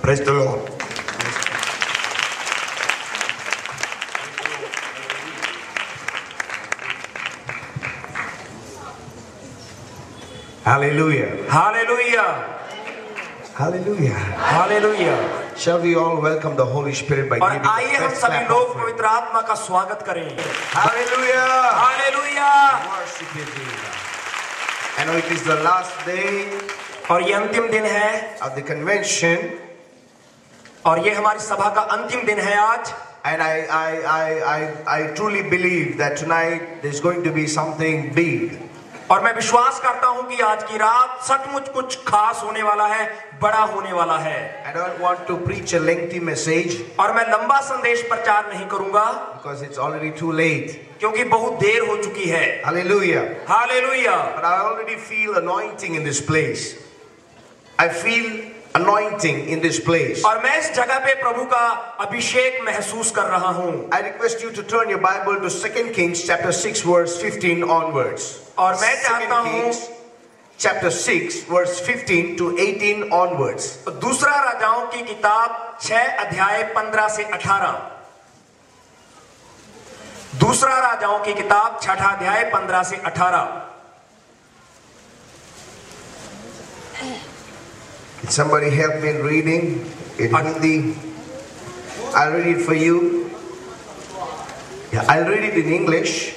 Praise the Lord. Hallelujah. Hallelujah. Hallelujah. Hallelujah. Shall we all welcome the Holy Spirit by और giving आइए the हम best सभी clap लोग offering? पवित्र आत्मा का स्वागत करें. Hallelujah. Hallelujah. Worship you, Jesus. I know it is the last day और ये अंतिम दिन है of the convention, और ये हमारी सभा का अंतिम दिन है आज. and I truly believe that tonight there's going to be something big. और मैं विश्वास करता हूं कि आज की रात सचमुच कुछ खास होने वाला है, बड़ा होने वाला है. I don't want to preach a lengthy message और मैं लंबा संदेश प्रचार नहीं करूंगा because it's already too late. क्योंकि बहुत देर हो चुकी है. Hallelujah. Hallelujah. But I already feel anointing in this place. I feel anointing in this place. और मैं इस जगह पे प्रभु का अभिषेक महसूस कर रहा हूं. I request you to turn your Bible to 2 Kings chapter 6 verse 15 onwards. और मैं 2 चाहता हूं Kings chapter 6 verse 15 to 18 onwards. दूसरा राजाओं की किताब 6 अध्याय 15 से 18. दूसरा राजाओं की किताब 6 अध्याय 15 से 18. Can somebody help me in reading in Hindi? I'll read it for you. Yeah, I'll read it in English.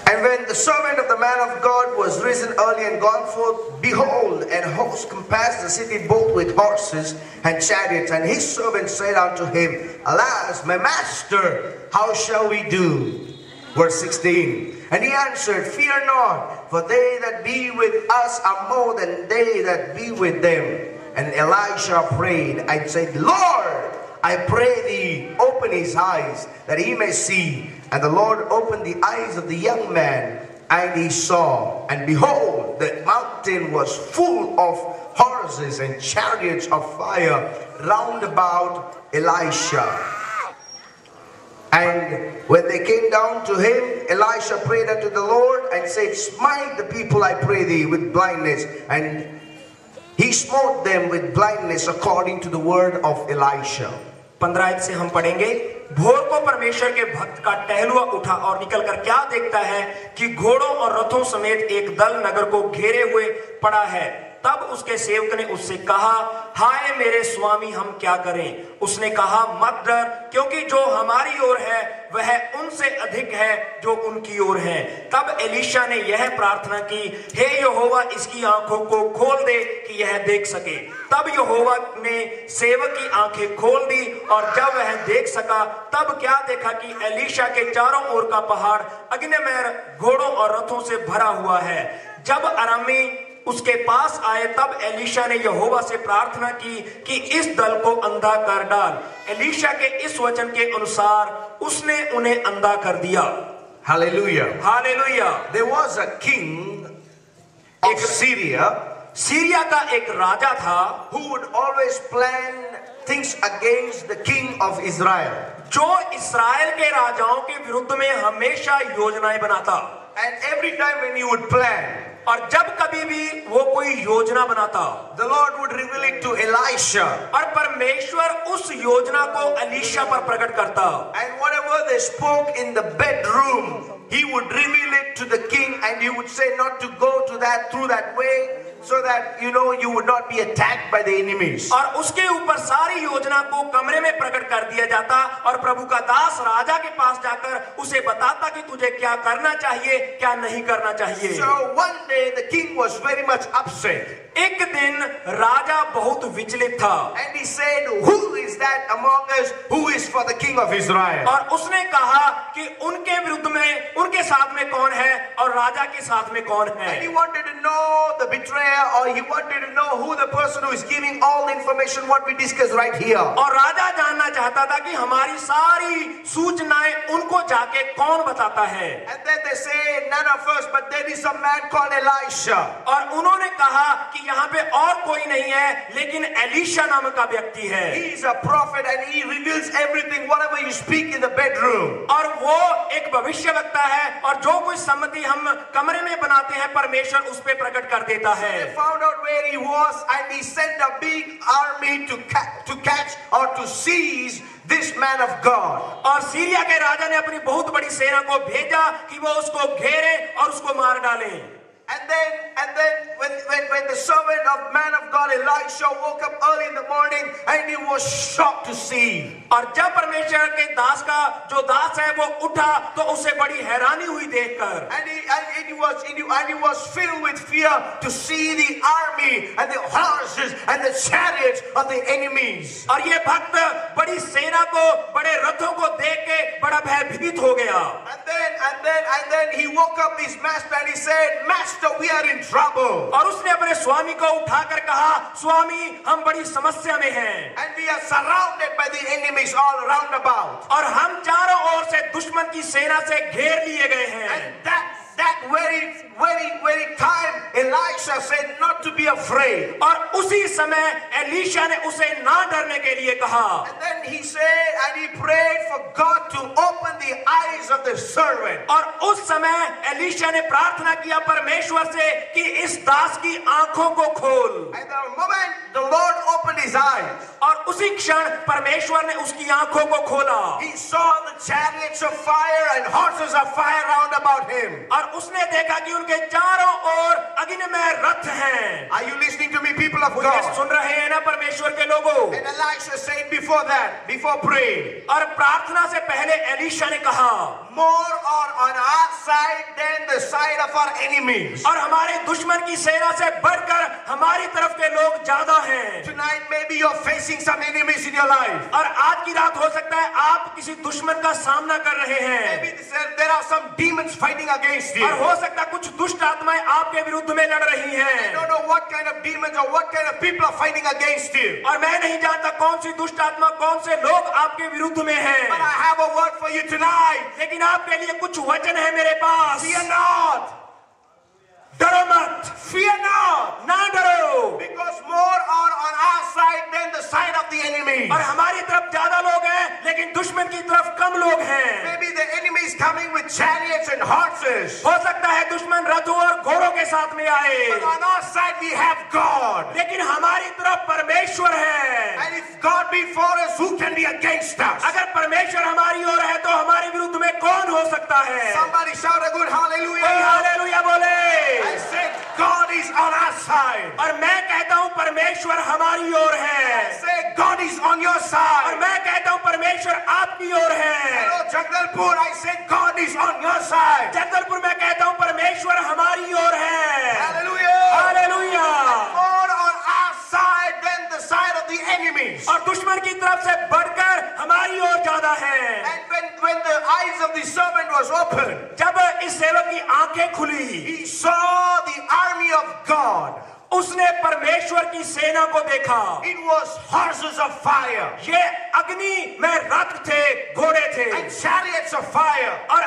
And when the servant of the man of God was risen early and gone forth, behold, an host compassed the city both with horses and chariots. And his servant said unto him, Alas, my master, how shall we do? Verse 16. And he answered, Fear not, for they that be with us are more than they that be with them. And Elisha prayed and said, Lord, I pray thee, open his eyes, that he may see. And the Lord opened the eyes of the young man, and he saw. And behold, the mountain was full of horses and chariots of fire round about Elisha. And when they came down to him, Elisha prayed unto the Lord and said, Smite the people, I pray thee, with blindness. And he smote them with blindness according to the word of Elisha. 15 से हम पढ़ेंगे. भोर को परमेश्वर के भक्त का टहलुआ उठा और निकलकर क्या देखता है कि घोड़ों और रथों समेत एक दल नगर को घेरे हुए पड़ा है. तब उसके सेवक ने उससे कहा, हाय मेरे स्वामी, हम क्या करें? उसने कहा, मत डर, क्योंकि जो हमारी ओर है वह उनसे अधिक है जो उनकी ओर है. तब एलीशा ने यह प्रार्थना की, हे यहोवा, इसकी आंखों को खोल दे कि यह देख सके. तब यहोवा ने सेवक की आंखें खोल दी, और जब वह देख सका तब क्या देखा कि एलीशा के चारों ओर का पहाड़ अग्निमय घोड़ों और रथों से भरा हुआ है. जब अरामी उसके पास आए तब एलीशा ने यहोवा से प्रार्थना की कि इस दल को अंधा कर डाल. एलीशा के इस वचन के अनुसार उसने उन्हें अंधा कर दिया. Hallelujah. Hallelujah. There was a king of Syria Syria का एक राजा था who would always plan things against the king of Israel. जो इस्राएल के राजाओं के विरुद्ध में हमेशा योजनाएं बनाता. And every time when he would plan, और जब कभी भी वो कोई योजना बनाता, the Lord would reveal it to Elisha. और परमेश्वर उस योजना को एलीशा पर प्रकट करता. And whatever they spoke in the bedroom, he would reveal it to the king, and he would say not to go to that through that way, so that you would not be attacked by the enemies. और उसके ऊपर सारी योजना को कमरे में प्रकट कर दिया जाता, और प्रभु का दास राजा के पास जाकर उसे बताता कि तुझे क्या करना चाहिए, क्या नहीं करना चाहिए. So one day the king was very much upset. एक दिन राजा बहुत विचलित था. And he said, who is that among us who is for the king of Israel? और उसने कहा कि उनके विरुद्ध में, उनके साथ में कौन है और राजा के साथ में कौन है. And he wanted to know the betrayer, or he wanted to know who the person who is giving all the information what we discuss right here. और राजा जानना चाहता था कि हमारी सारी सूचनाएं उनको जाके कौन बताता है. And then they say, none of us, but there is a man called Elisha. और उन्होंने कहा कि यहाँ पे और कोई नहीं है, लेकिन एलीशा नाम का व्यक्ति है. He is a prophet and he reveals everything, whatever you speak in the bedroom. और वो एक भविष्यवक्ता है और जो कुछ सम्मति हम कमरे में बनाते हैं परमेश्वर उस पे प्रकट कर देता है। They found out where he was and he sent a big army to catch or to seize this man of God. और सीरिया के राजा ने अपनी बहुत बड़ी सेना को भेजा कि वो उसको घेरे और उसको मार डालें। And then when the servant of man of God Elisha woke up early in the morning and he was shocked to see. और जब परमेश्वर के दास का जो दास है वो उठा तो उसे बड़ी हैरानी हुई देखकर। And he was filled with fear to see the army and the horses and the chariots of the enemies. और ये भक्त बड़ी सेना को बड़े रथों को देख के बड़ा भयभीत हो गया। And then he woke up his master and he said, Master, we are in trouble. और उसने अपने स्वामी को उठाकर कहा, स्वामी हम बड़ी समस्या में हैं। And we are surrounded by the enemies all round about. और हम चारों ओर से दुश्मन की सेना से घेर लिए गए हैं। And that very time Elisha said not to be afraid. और उसी समय एलीशा ने उसे ना डरने के लिए कहा। And then he said and he prayed for God to open the eyes of the servant. और उस समय एलीशा ने प्रार्थना किया परमेश्वर से कि इस दास की आंखों को खोल। At the moment the Lord opened his eyes. और उसी क्षण परमेश्वर ने उसकी आंखों को खोला। He saw the chariots of fire and horses of fire round about him. और उसने देखा कि उनके चारों ओर अग्निमय रथ हैं। Are you listening to me, people of मुझे God? सुन रहे हैं ना परमेश्वर के लोगों? And Elisha said before praying, और प्रार्थना से पहले एलीशा ने कहा, more are on our side than the side of our enemies. और हमारे दुश्मन की सेना से बढ़कर हमारी तरफ के लोग ज्यादा हैं। Tonight maybe you're facing some enemies in your life. और आज की रात हो सकता है आप किसी दुश्मन का सामना कर रहे हैं। Maybe there are some demons fighting against you. और हो सकता है कुछ दुष्ट आत्माएं आपके विरुद्ध में लड़ रही I हैं। don't know what kind of demons or what kind of people are fighting against you. और मैं नहीं जानता कौन सी दुष्ट आत्मा कौन से लोग आपके विरुद्ध में हैं। But I have a word for you tonight. लेकिन आपके लिए कुछ वचन है मेरे पास। Fear not. डरो मत। Fear not. ना डरो। Because more are on our side than the side of the enemy. और हमारी तरफ ज्यादा लोग हैं लेकिन दुश्मन की तरफ कम लोग हैं। Maybe the enemy is coming with chariots and horses. हो सकता है दुश्मन रथों और घोड़ों के साथ में आए। But on our side we have God. लेकिन हमारी तरफ परमेश्वर है। And if God be for us, who can be against us? अगर परमेश्वर हमारी ओर है तो हमारे विरुद्ध में कौन हो सकता है? Somebody shout a good hallelujah. कोई हालेलुया बोले। I said God is on our side. और मैं कहता हूँ परमेश्वर हमारी ओर I है। said God is on your और side. मैं कहता हूँ परमेश्वर आपकी ओर है। Hello Jagdalpur, I said God is on your side. Jagdalpur में कहता हूँ परमेश्वर हमारी ओर है। Hallelujah. Hallelujah. More on our side than the side of the enemies. और दुश्मन की तरफ से बढ़कर हमारी ओर ज्यादा है। And when the eyes of the servant was opened, जब इस सेवक की आंखें खुली, he saw the army of God. उसने परमेश्वर की सेना को देखा। It was horses of fire ये अग्नि में रथ थे, घोड़े थे and chariots of fire. और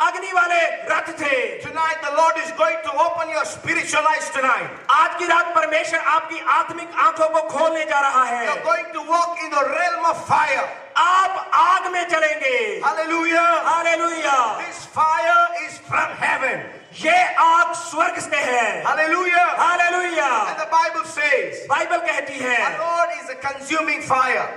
अग्नि वाले रथ थे। Tonight the Lord is going to open your spiritual eyes tonight. आज की रात परमेश्वर आपकी आत्मिक आंखों को खोलने जा रहा है। You're going to walk in the realm of fire. आप आग में चलेंगे। Hallelujah. Hallelujah. This fire is from heaven. ये आग स्वर्ग से है। Hallelujah. Hallelujah. And the Bible says, Bible कहती the है Lord is a consuming fire.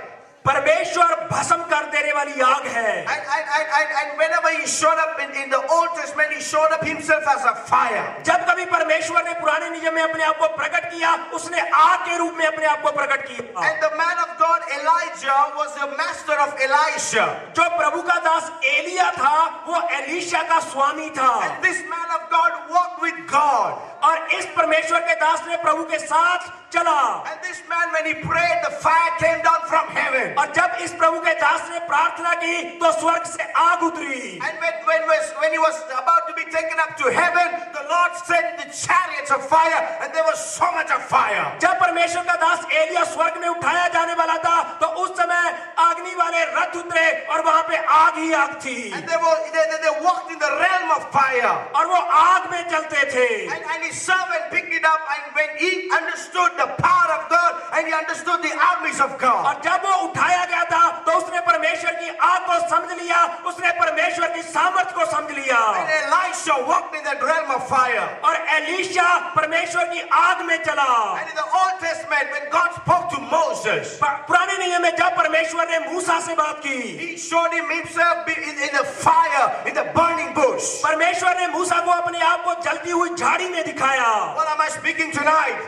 परमेश्वर भस्म कर देने वाली आग है। And whenever he showed up in the Old Testament, he showed up himself as a fire. जब कभी परमेश्वर ने पुराने नियम में अपने आप को प्रकट किया, उसने आग के रूप में अपने आप को प्रकट किया। And the man of God Elijah was the master of Elisha. जो प्रभु का दास एलिया था वो एलीशा का स्वामी था। And this man of God walked with God. और इस परमेश्वर के दास ने प्रभु के साथ चला। And this man, when he prayed, the fire came down from heaven. और जब इस प्रभु के दास ने प्रार्थना की तो स्वर्ग से आग उतरी। And when he was about to be taken up to heaven, the Lord sent the chariots of fire, and there was so much of fire. जब परमेश्वर का दास एलिया स्वर्ग में उठाया जाने वाला था तो उस समय अग्नि वाले रथ उतरे और वहां पे आग ही आग थी And they walked in the realm of fire. और वो आग में चलते थे And his servant picked it up, and when he understood the power of God and he understood the armies of God, और जब वो उठाया गया था तो उसने परमेश्वर की आग को समझ लिया, उसने परमेश्वर की सामर्थ को समझ लिया and Elisha walked in that realm of fire. और एलीशा परमेश्वर की आग में चला And in the Old Testament, when God spoke to Moses, पुराने नियम में जब परमेश्वर ने मूसा से बात की he showed him himself in the fire, in the burning bush. परमेश्वर ने मूसा को अपने आप को जलती हुई झाड़ी में दिखाया What am I speaking tonight?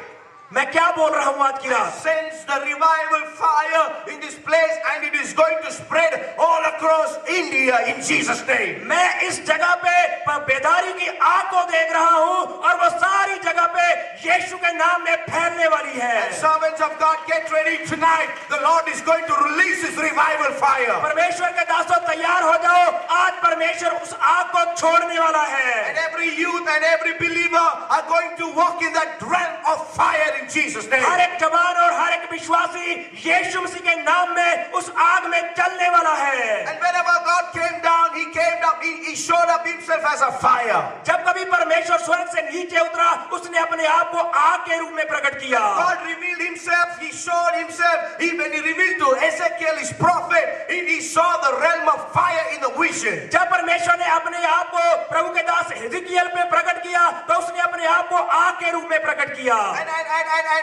मैं क्या बोल रहा हूं आज की I रात sense the revival fire in this place, and it is going to spread all across India in Jesus' name. मैं इस जगह पे बेदारी की आग को देख रहा हूं और वो सारी जगह पे यीशु के नाम में फैलने वाली है And servants of God, get ready tonight. The Lord is going to release His revival fire. परमेश्वर के दासों तैयार हो जाओ, आज परमेश्वर उस आग को छोड़ने वाला है And every youth and every believer are going to walk in that realm of fire in Jesus' name. हर एक जवान और हर एक विश्वासी यीशु मसीह के नाम में उस आग में चलने वाला है And whenever God came down, He showed up Himself as a fire. जब कभी परमेश्वर स्वर्ग से नीचे उतरा उसने अपने आप को आग के रूप में प्रकट किया God revealed Himself. He showed Himself. When He revealed to Ezekiel, His prophet, he saw the realm of fire in the vision. जब परमेश्वर ने अपने आप को प्रभु के दास हिजकिय्याह पे प्रकट किया तो उसने अपने आप को आग के रूप में प्रकट किया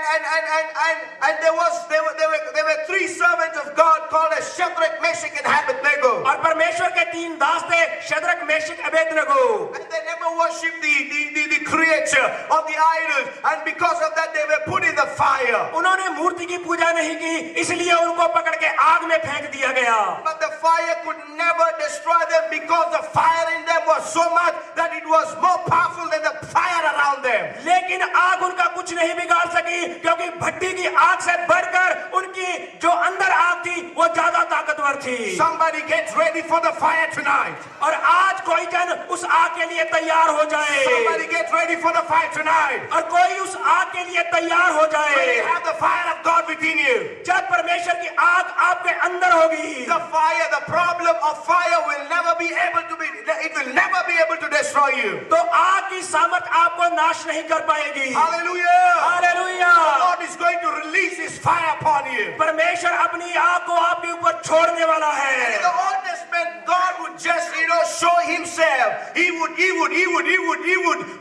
And there were three servants of God called as Shadrach, Meshach, and Abednego. और परमेश्वर के तीन दास थे Shadrach Meshach Abednego And they never worshipped the creator of the idols, and because of that they were put in the fire. उन्होंने मूर्ति की पूजा नहीं की इसलिए उनको पकड़ के आग में फेंक दिया गया But the fire could never destroy them because the fire in them was so much that it was more powerful than the fire around them. लेकिन आग उनका कुछ नहीं बिगाड़ सकी क्योंकि भट्टी की आग से बढ़कर उनकी जो अंदर आग थी वो ज्यादा ताकतवर थी Somebody get ready for the fire tonight. और आज कोई जन उस आग के लिए तैयार हो जाए Somebody get ready for the fire tonight. और कोई उस आग के लिए तैयार हो जाए When you have the fire of God within you, जब परमेश्वर की आग आपके अंदर होगी the fire, the problem of fire will never be able to destroy you. तो आग की सामर्थ आपको नाश नहीं कर पाएगी Hallelujah. Hallelujah The Lord is going to release His fire upon you. परमेश्वर अपनी आग को आपके ऊपर छोड़ने वाला And in है the Old Testament, God would just, show Himself. He would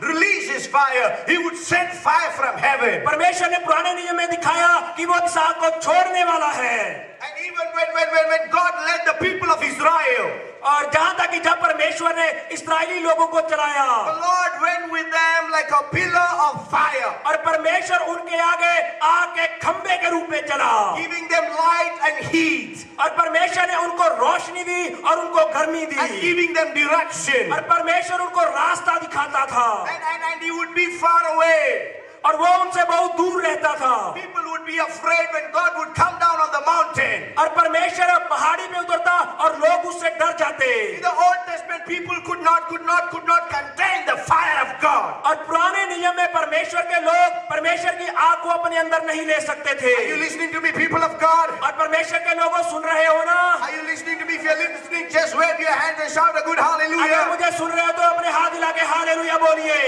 release His fire. He would send fire from heaven. परमेश्वर ने पुराने नियम में दिखाया कि वो इस आग को छोड़ने वाला है And even when God led the people of Israel, और जहां तक कि जब परमेश्वर ने इस्राएली लोगों को चलाया the Lord went with them like a pillar of fire, और परमेश्वर उनके आगे आग के खंबे के रूप में चला giving them light and heat, और परमेश्वर ने उनको रोशनी दी और उनको गर्मी दी and giving them direction. और परमेश्वर उनको रास्ता दिखाता था And He would be far away. और वो उनसे बहुत दूर रहता था People would be afraid when God would come down on the mountain. और परमेश्वर पहाड़ी पे उतरता और लोग उससे डर जाते In the Old Testament, people could not contain the fire of God. और पुराने नियम में परमेश्वर के लोग परमेश्वर की आग को अपने अंदर नहीं ले सकते थे Are you listening to me, people of God? और परमेश्वर के लोगों सुन रहे हो ना Are you listening to me? If you're listening, just wave your hands and shout a good अगर hallelujah. मुझे सुन रहे हो तो अपने हाथ हिला के हालेलुया बोलिए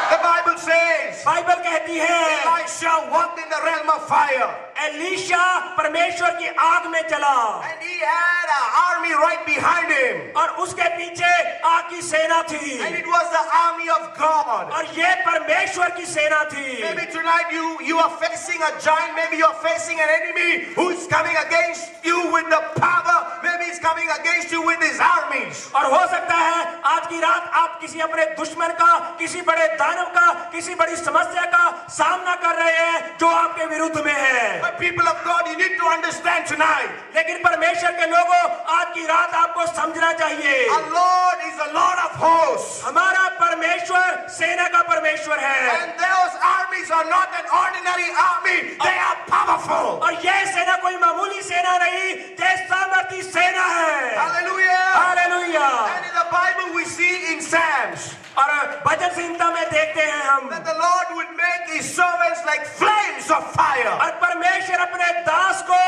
The Bible says बाइबल कहती है Elisha walked in the realm of fire, Elisha परमेश्वर की आग में चला and he had an army right behind him, और उसके पीछे आग की सेना थी and it was the army of God. और ये परमेश्वर की सेना थी Maybe tonight you are facing a giant. Maybe you are facing an enemy who is coming against you with the power. Maybe he's coming against you with his armies. और हो सकता है आज की रात आप किसी अपने दुश्मन का किसी बड़े दानव का किसी बड़ी समस्या का सामना कर रहे हैं जो आपके विरुद्ध में है But people of God, you need to understand tonight. लेकिन परमेश्वर के लोगों आज की रात आपको समझना चाहिए Our Lord is the Lord of hosts. हमारा परमेश्वर सेना का परमेश्वर है And those armies are not an ordinary army. They are powerful. और यह सेना कोई मामूली सेना नहीं ये सामर्थी सेना है Hallelujah. Hallelujah And in the Bible we see in Psalms और भजन संहिता में देखते हैं हम that the Lord would make his servants like flames of fire. और परमेश्वर अपने दास को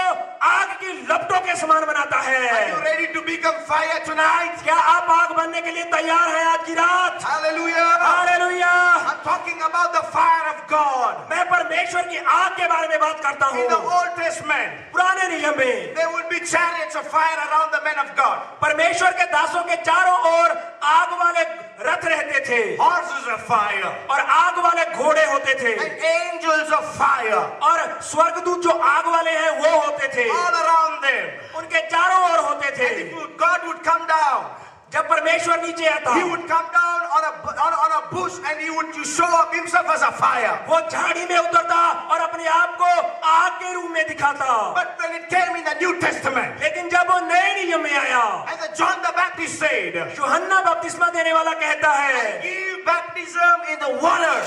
आग की लपटों के समान बनाता है। Are you ready to become fire tonight? क्या आप आग बनने के लिए तैयार हैं आज की रात? Hallelujah. Hallelujah. I'm talking about the fire of God. मैं परमेश्वर की आग के बारे में बात करता हूँ। In the Old Testament, पुराने नियम में there would be chariots of fire around the men of God. परमेश्वर के दासों के चारों ओर आग वाले रथ रहते थे, Horses of fire. और आग वाले घोड़े होते थे, And angels of fire. और स्वर्गदूत जो आग वाले हैं वो होते थे, All around them. उनके चारों ओर होते थे। And if God would come down, जब परमेश्वर नीचे आता, he would come down on a bush and he would show up himself as a fire. वो झाड़ी में उतरता और अपने आप को आग के रूप में दिखाता। But when it came in the New Testament, लेकिन जब वो नए नियम में आया, and the John the Baptist said, यूहन्ना बपतिस्मा देने वाला कहता है, give baptism in the water.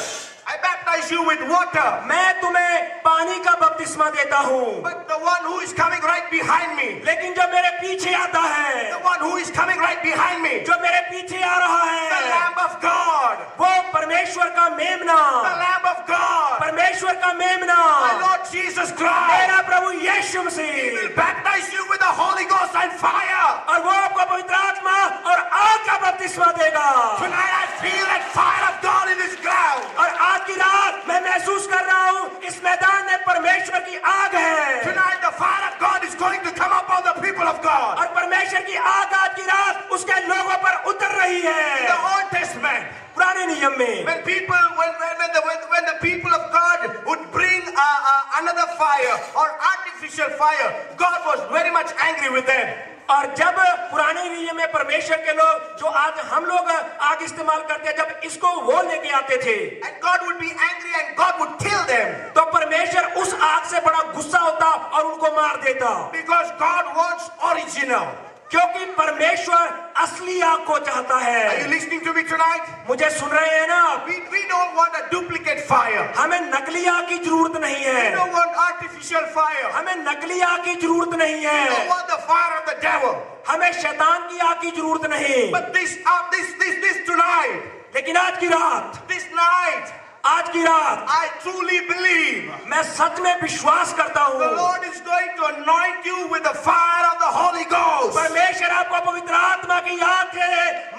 I baptize you with water. मैं तुम्हें पानी का बपतिस्मा देता हूँ, But the one who is coming right behind me, लेकिन जो मेरे पीछे आता है, the one who is coming right behind me, जो मेरे पीछे आ रहा the है, Lamb of God, वो परमेश्वर का मेमना, the Lamb of God, परमेश्वर का मेमना, my Lord Jesus Christ, मेरा प्रभु यीशु he Masih, will baptize you with the Holy Ghost and fire. और वो आपको पवित्र आत्मा और आग का बपतिस्मा देगा। Tonight I feel that fire of God in this ground. और आज की रात मैं महसूस कर रहा हूँ इस मैदान में परमेश्वर की आग है, Tonight the fire of God is going to come upon the people of God. और परमेश्वर की आग आज की रात उसके लोगों पर उतर रही In है। the Old Testament, पुराने नियम में when the people of God would bring another fire or artificial fire, God was very much angry with them. और जब पुराने नियम में परमेश्वर के लोग जो आज हम लोग आग इस्तेमाल करते हैं, जब इसको वो लेके आते थे, And God would be angry and God would kill them. तो परमेश्वर उस आग से बड़ा गुस्सा होता और उनको मार देता, Because God wants original. क्योंकि परमेश्वर असली आग को चाहता Are you है। listening to me tonight? मुझे सुन रहे हैं ना? We don't want a duplicate fire. हमें नकली आग की जरूरत नहीं We है, don't want artificial fire. हमें नकली आग की जरूरत नहीं We don't है, want the fire of the devil. हमें शैतान की आग की जरूरत नहीं। But this tonight, लेकिन आज की रात, this night, आज की रात I truly believe मैं सच में विश्वास करता the हूँ Lord is going to anoint you with the fire of the Holy Ghost. परमेश्वर आपको पवित्र आत्मा की आग से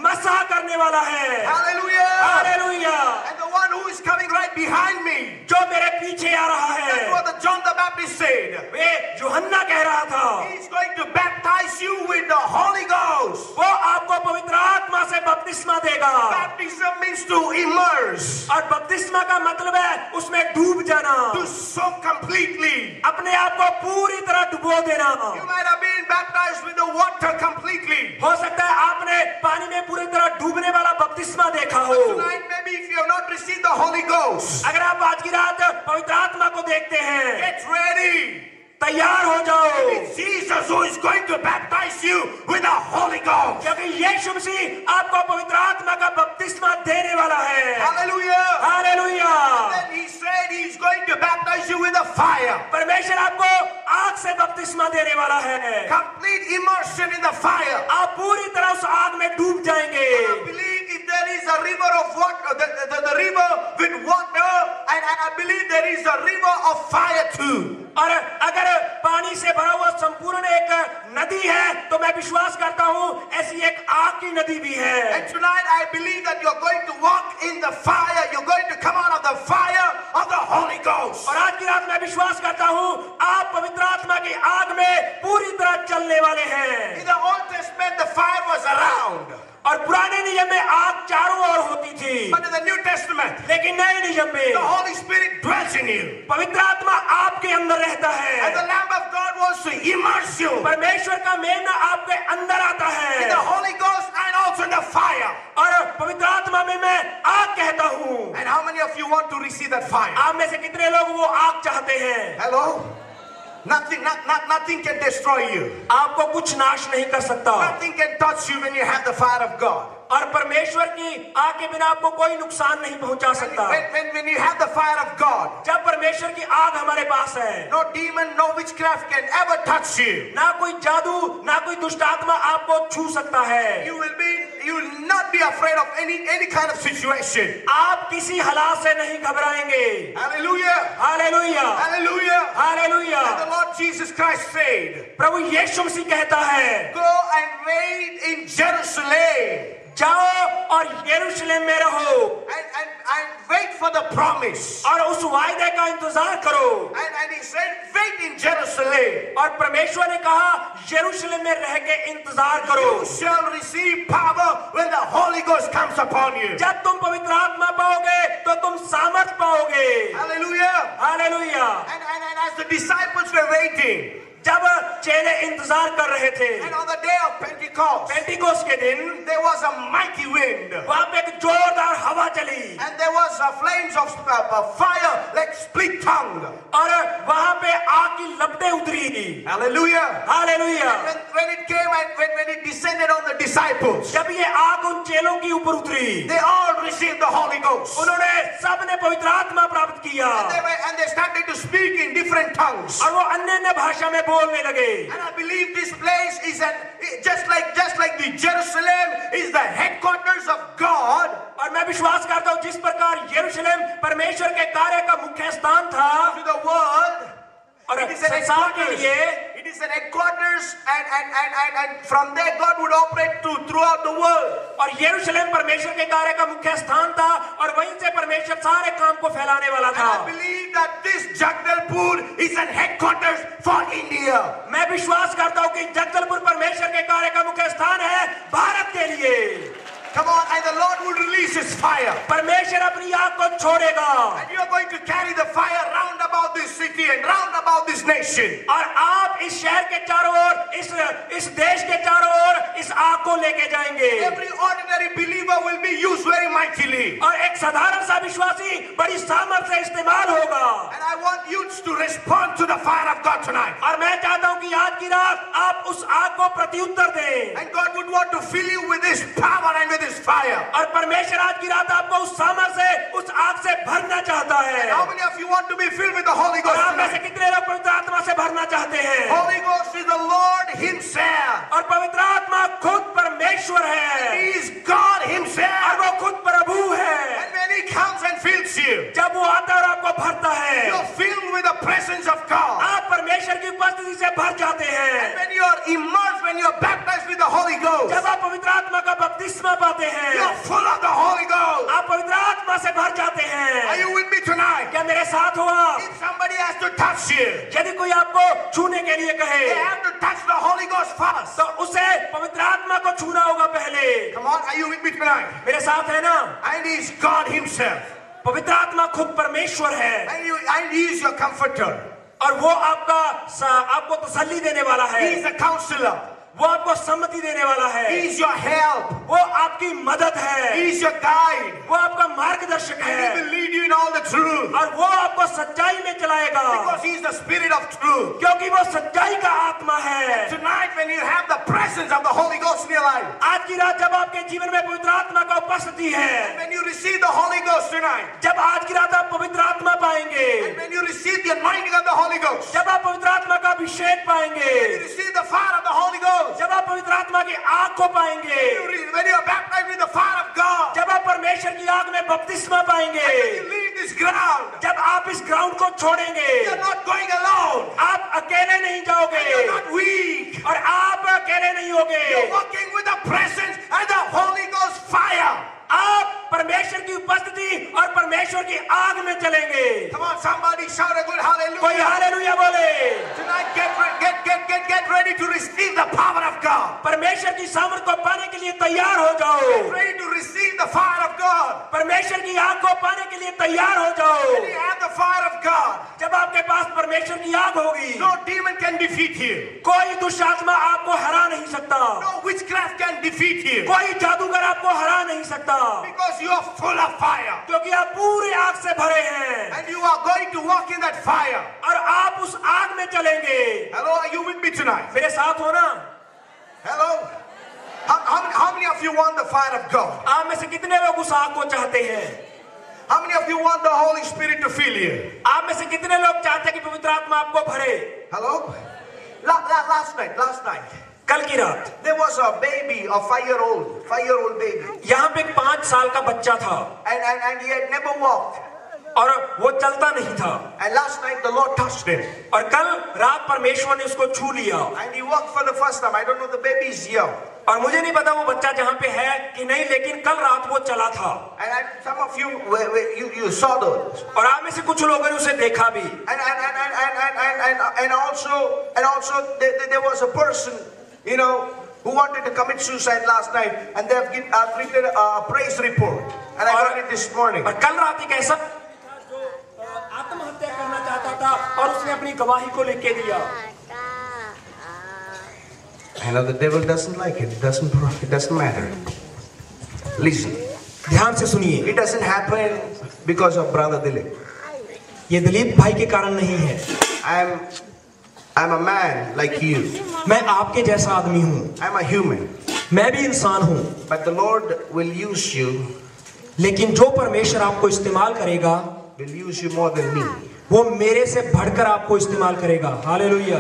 मसा करने वाला है। Hallelujah. Hallelujah. And the one who is coming right behind me, जो मेरे पीछे आ रहा that's है, what the John the Baptist said. वे यूहन्ना कह रहा था, He's going to baptize you with the Holy Ghost. वो आपको पवित्र आत्मा से बपतिस्मा देगा। Baptism means to immerse, और बपतिस्मा का मतलब है उसमें डूब जाना, to soak completely. अपने आप को पूरी तरह डुबो देना। You might have been baptized with the water completely. हो सकता है आपने पानी में पूरी तरह डूबने वाला बपतिस्मा देखा हो। Tonight, maybe if you have not received the Holy Ghost, अगर आप आज की रात पवित्र आत्मा को देखते हैं, get ready. तैयार हो जाओ, It's Jesus who is going to baptize you with the Holy Ghost. क्योंकि यीशु मसीह आपको पवित्र आत्मा का बपतिस्मा देने वाला है। Hallelujah. Hallelujah. Then he said he's going to baptize you with the fire. परमेश्वर आपको आग से बपतिस्मा देने वाला है। Complete immersion in the fire. आप पूरी तरह उस आग में डूब जाएंगे। I believe if there is a river of water, the river with water, and I believe there is a river of fire too. और अगर पानी से भरा हुआ संपूर्ण एक नदी है, तो मैं विश्वास करता हूँ ऐसी एक आग की नदी भी है। And tonight I believe that you're going to walk in the fire. You're going to come out of the fire of the Holy Ghost. और आज की रात मैं विश्वास करता हूँ आप पवित्र आत्मा की आग में पूरी तरह चलने वाले हैं। In the Old Testament, the fire was around. और पुराने नियम में आग चारों ओर होती थी, But in the New Testament, लेकिन नए नियम the में Holy Spirit dwells in you. पवित्र आत्मा आपके अंदर रहता And the है। Lamb of God wants to immerse you परमेश्वर का मेमना आपके अंदर आता in the है, Holy Ghost and also in the fire. और पवित्र आत्मा में मैं आग कहता हूँ। And how many of you want to receive that fire? आप में से कितने लोग वो आग चाहते हैं? Hello? Nothing can destroy you. आपको कुछ नाश नहीं कर सकता, Nothing can touch you when you have the fire of God. और परमेश्वर की आग के बिना आपको कोई नुकसान नहीं पहुंचा सकता। When you have the fire of God, जब परमेश्वर की आग हमारे पास है, no demon, no witchcraft can ever touch you. ना कोई जादू, ना कोई दुष्ट आत्मा आपको छू सकता है। You will not be afraid of any kind of situation. आप किसी हालात से नहीं घबराएंगे। Hallelujah. Hallelujah, Hallelujah. Hallelujah. And the Lord Jesus Christ said, प्रभु यीशु मसीह कहता है, go and wait in Jerusalem. जाओ और यरूशलेम में रहो And wait for the promise. और उस वायदे का इंतजार करो। And he said, wait in Jerusalem. और परमेश्वर ने कहा यरूशलेम में रह के इंतजार करो। You shall receive power when the Holy Ghost comes upon you. जब तुम पवित्र आत्मा पाओगे तो तुम सामर्थ पाओगे। Hallelujah. Hallelujah. And as the disciples were waiting, जब चेले इंतजार कर रहे थे, and on the day of Pentecost, Pentecost के दिन there was a mighty wind. वहां पे एक जोरदार हवा चली And there was flames of fire like split tongue. और वहां पे आग की लपटें उतरी। Hallelujah. Hallelujah. When it came and when it descended on the disciples, जब ये आग उन चेलों की ऊपर उतरी, they all received the Holy Ghost. उन्होंने सबने पवित्र आत्मा प्राप्त किया And they started to speak in different tongues. और वो अन्य भाषा में बोलने लगे। And I believe this place is just like the Jerusalem is the headquarters of God. और मैं विश्वास करता हूँ जिस प्रकार यरूशलेम परमेश्वर के कार्य का मुख्य स्थान था To the world, और it is an संसार के headquarters. लिए, It is an headquarters, and from there God would operate throughout the world. और यरूशलेम परमेश्वर के कार्य का मुख्य स्थान था और वहीं से परमेश्वर सारे काम को फैलाने वाला And था। I believe that this Jagdalpur is an headquarters for India. मैं विश्वास करता हूँ कि जगदलपुर परमेश्वर के कार्य का मुख्य स्थान है भारत के लिए। Come on, and the Lord will release His fire. परमेश्वर अपनी आग को छोड़ेगा And you are going to carry the fire round about this city and round about this nation. और आप इस शहर के चारों ओर, इस देश के चारों ओर इस आग को लेके जाएंगे। Every ordinary believer will be used very mightily. और एक साधारण सा विश्वासी बड़ी सामर्थ्य से इस्तेमाल होगा। And I want you to respond to the fire of God tonight. और मैं चाहता हूँ कि आज की रात आप उस आग को प्रत्युत्तर दें। And God would want to fill you with His power and with His fire. और परमेश्वर आज की रात आपको उस सामर्थ्य से, उस आग से भरना चाहता है। And how many of you want to be filled with the Holy Ghost और आप में से tonight? कितने लोग पवित्र आत्मा से भरना चाहते हैं? Holy Ghost is the Lord Himself. और पवित्र आत्मा खुद परमेश्वर है He is God और Himself. वो खुद प्रभु है। And when He comes and fills you, जब वो आता है और आपको भरता है, you're filled with the presence of God. आप परमेश्वर की उपस्थिति से भर जाते हैं। And when you are immersed, when you are baptized with the Holy Ghost, जब आप पवित्र आत्मा का बपतिस्मा पाते हैं, you're full of the Holy Ghost. आप पवित्र आत्मा से भर जाते Are हैं। you with me tonight? क्या मेरे साथ हो आप? If somebody has to touch you, यदि कोई आपको छूने के लिए they कहे have to touch the Holy Ghost first. तो उसे पवित्र आत्मा को छूना होगा पहले। Come on, are you with me tonight? मेरे साथ है ना? And He is God Himself. पवित्र आत्मा खुद परमेश्वर है And He is your comforter. और वो आपको तसल्ली देने वाला He है, is a counselor. वो आपको सम्मति देने वाला He है, is your help. वो आपकी मदद है, He is your guide. वो आपका मार्गदर्शक And He है will lead you in all the truth. और वो आपको सच्चाई में चलाएगा Because He is the Spirit of truth. क्योंकि वो सच्चाई का आत्मा है। Tonight, when you have the presence of the Holy Ghost in your life, आज की रात जब आपके जीवन में पवित्र आत्मा का उपस्थिति है, when you receive the Holy Ghost tonight, जब आज की रात आप पवित्र आत्मा पाएंगे, and when you receive the anointing of the Holy Ghost, जब आप पवित्र आत्मा का अभिषेक पाएंगे, when you receive the fire of the Holy Ghost, जब आप पवित्र आत्मा की आग को पाएंगे, when you are baptized with the fire of God, जब आप परमेश्वर की आग में बपतिस्मा पाएंगे, when you leave this ground, जब आप इस ग्राउंड को छोड़ेंगे, you're not going alone. आप अकेले नहीं जाओगे You're not weak. और आप अकेले नहीं होगे, You're walking with the presence and the Holy Ghost fire. आप परमेश्वर की उपस्थिति और परमेश्वर की आग में चलेंगे। Come on, somebody shout a good कोई hallelujah. हालेलुया बोले। Tonight, get ready to receive the power of God. परमेश्वर की सामर्थ को पाने के लिए तैयार हो जाओ, Get ready to receive the fire of God. परमेश्वर की आग को पाने के लिए तैयार हो जाओ। When you have the fire of God, जब आपके पास परमेश्वर की आग होगी, no demon can defeat you. कोई दुष्ट आत्मा आपको हरा नहीं सकता, No witchcraft can defeat you. कोई जादूगर आपको हरा नहीं सकता, Because you are full of fire. क्योंकि आप पूरे आग से भरे हैं And you are going to walk in that fire. और आप उस आग में चलेंगे। Hello, are you with me tonight? मेरे साथ हो ना? Hello? How many of you want the fire of God? आप में से कितने लोग उस आग को चाहते हैं? How many of you want the Holy Spirit to fill you? आप में से कितने लोग चाहते हैं कि पवित्र आत्मा आपको भरे? Hello? Last night. कल की रात There was a baby, a 5-year-old baby. यहाँ पे एक 5 साल का बच्चा था And he had never walked. और वो चलता नहीं था। And last night the Lord touched him. और कल रात परमेश्वर ने उसको छू लिया। And he walked for the first time. I don't know, the baby is young. और मुझे नहीं पता वो बच्चा जहाँ पे है कि नहीं, लेकिन कल रात वो चला था। And some of you saw those. और आप में से कुछ लोगों ने उसे देखा भी। And also there was a person, you know, who wanted to commit suicide last night, and they have written a praise report. And I got it this morning. और कल रात एक ऐसा जो आत्महत्या करना चाहता था और उसने अपनी गवाही को लिख के दिया। I know the devil doesn't like it. It doesn't matter. Listen. ध्यान से सुनिए। It doesn't happen because of brother Dilip. ये दिलीप भाई के कारण नहीं है। I'm a man like you. मैं आपके जैसा आदमी हूँ। I'm a human. मैं भी इंसान हूँ। But the Lord will use you. लेकिन जो परमेश्वर आपको इस्तेमाल करेगा, will use you more than me. वो मेरे से बढ़कर आपको इस्तेमाल करेगा। Hallelujah.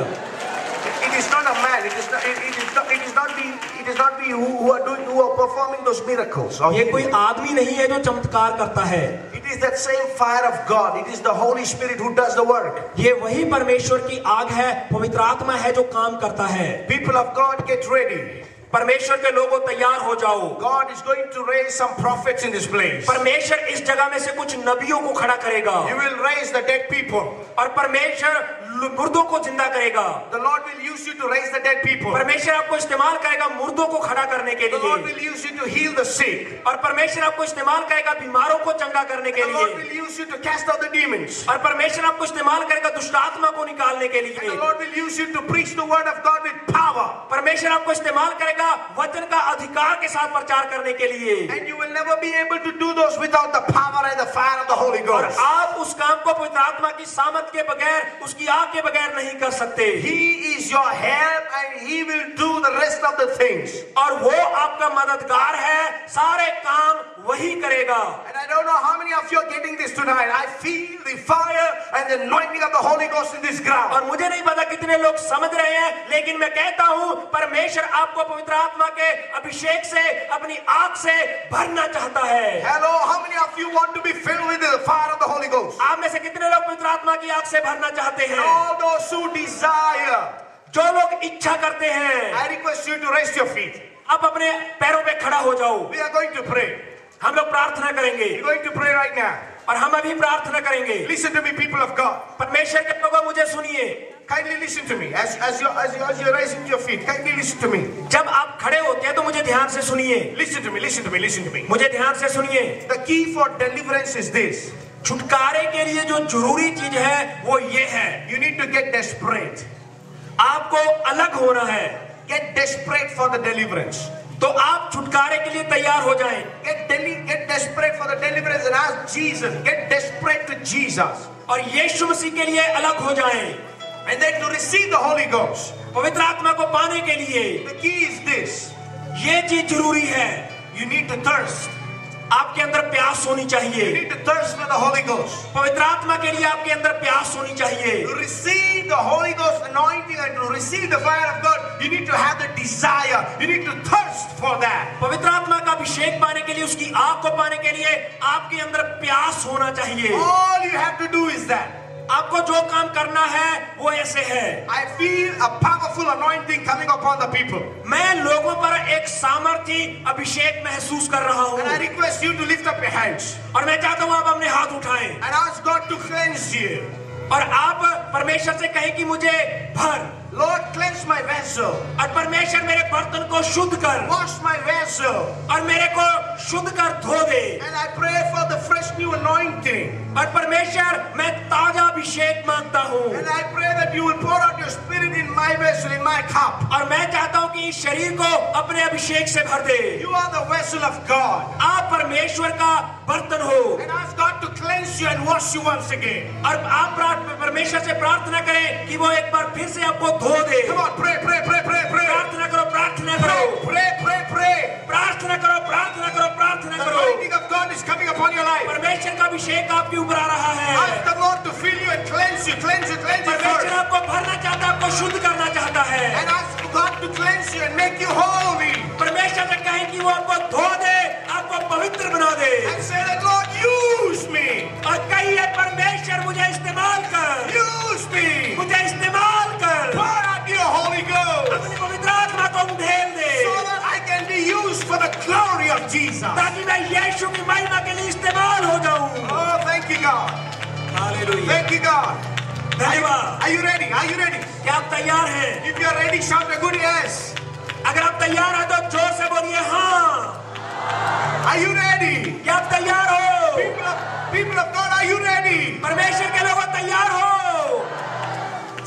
It is not a man. It is not we who are performing those miracles. ये कोई आदमी नहीं है जो चमत्कार करता है। It is that same fire of God. It is the Holy Spirit who does the work. ये वही परमेश्वर की आग है, पवित्र आत्मा है जो काम करता है। People of God, get ready. परमेश्वर के लोगों तैयार हो जाओ। God is going to raise some prophets in this place. परमेश्वर इस जगह में से कुछ नबियों को खड़ा करेगा। You will raise the dead people. और परमेश्वर मुर्दों को जिंदा करेगा। The Lord will use you to raise the dead people. परमेश्वर आपको इस्तेमाल करेगा मुर्दों को खड़ा करने के लिए। The Lord will use you to heal the sick. और परमेश्वर आपको इस्तेमाल करेगा बीमारों को चंगा करने के The Lord लिए। will use you to cast out the demons. और परमेश्वर आपको इस्तेमाल करेगा दुष्ट आत्मा को निकालने के And the लिए। Lord will use you to preach the word of God with power. परमेश्वर आपको इस्तेमाल करेगा वचन का अधिकार के साथ प्रचार करने के लिए। And you will never be able to do those without the power and the fire of the Holy और Ghost. आप उस काम को पवित्र आत्मा की सामर्थ के बगैर, उसकी आग के बगैर नहीं कर सकते। He is your help and He will do the rest of the things. और वो आपका मददगार है, सारे काम वही करेगा। And I don't know how many of you are getting this tonight. I feel the fire and the anointing of the Holy Ghost in this ground. और मुझे नहीं पता कितने लोग समझ रहे हैं, लेकिन मैं कहता हूँ परमेश्वर आपको पवित्र आत्मा के अभिषेक से, अपनी आग से भरना चाहता है। Hello, how many of you want to be filled with the fire of the Holy Ghost? आप में से कितने लोग पवित्र आत्मा की आग से भरना चाहते हैं? All those who desire, जो लोग इच्छा करते हैं, I request you to raise your feet. आप अपने पैरों पे खड़ा हो जाओ। We are going to pray. हम लोग प्रार्थना करेंगे We're going to pray right now. और हम अभी प्रार्थना करेंगे। Listen to me, people of God. परमेश्वर के लोगों, मुझे सुनिए। Kindly listen to me. As you're raising your feet, kindly listen to me. जब आप खड़े होते हैं तो मुझे ध्यान से सुनिए। Listen to me, listen to me, listen to me. मुझे ध्यान से सुनिए। The key for deliverance is this. छुटकारे के लिए जो जरूरी चीज है वो ये है, You need to get desperate. आपको अलग होना है। Get desperate for the deliverance. तो आप छुटकारे के लिए तैयार हो जाएं। Get desperate for the deliverance and ask Jesus. Get desperate to Jesus. और यीशु मसीह के लिए अलग हो जाएं। And then to receive the Holy Ghost. पवित्र आत्मा को पाने के लिए The key is this. ये चीज जरूरी है। You need to thirst. आपके अंदर प्यास होनी You चाहिए। need to thirst for the Holy Ghost. पवित्र आत्मा के लिए आपके अंदर प्यास होनी चाहिए। To receive the Holy Ghost anointing and to receive the fire of God, you need to have the desire. You need to thirst for that. पवित्र आत्मा का अभिषेक पाने के लिए, उसकी आग को पाने के लिए आपके अंदर प्यास होना चाहिए। All you have to do is that. आपको जो काम करना है वो ऐसे है। I feel a powerful anointing coming upon the people. मैं लोगों पर एक सामर्थी अभिषेक महसूस कर रहा हूँ। And I request you to lift up your hands. और मैं चाहता हूँ आप अपने हाथ उठाएं And ask God to cleanse you. और आप परमेश्वर से कहें कि मुझे भर। Lord, cleanse my vessel. और परमेश्वर मेरे बर्तन को शुद्ध कर Wash my vessel. और मेरे को शुद्ध कर धो दे। And I pray for the fresh new anointing. और परमेश्वर मैं ताजा अभिषेक मांगता हूँ। And I pray that you will pour out your spirit in my vessel, in my cup. और मैं चाहता हूँ कि इस शरीर को अपने अभिषेक से भर दे। You are the vessel of God. आप परमेश्वर का बर्तन हो। And ask God to cleanse you and wash you once again. और आप परमेश्वर से प्रार्थना करें कि वो एक बार फिर से आपको धो दे। Come on, pray, pray, pray, pray, pray. प्रार्थना करो, प्रार्थना करो, Pray, pray, pray, pray. प्रार्थना अभिषेक आपके ऊपर आ रहा है। Ask the Lord to fill you and cleanse you परमेश्वर first. आपको भरना चाहता है, आपको शुद्ध करना चाहता है। And ask God to cleanse you and make you holy. परमेश्वर से कहें कि वो आपको धो दे, आपको पवित्र बना दे। And say that, Lord, use me. और कहिए परमेश्वर मुझे इस्तेमाल कर, Use me. मुझे इस्तेमाल कर, Pour out your Holy Ghost. अपनी पवित्र आत्मा को उधेल दे, So that I can be used for the glory of Jesus. ताकि मैं यीशु की महिमा के लिए इस्तेमाल हो जाऊं। Oh, thank you, God. Hallelujah, Thank you, God. धन्यवाद। Are you ready? Are you ready? क्या आप तैयार हैं? If you are ready, shout a good yes. अगर आप तैयार हैं तो जोर से बोलिए हाँ। Are you ready? क्या आप तैयार हो? People of God, are you ready? परमेश्वर के लोगों तैयार हो?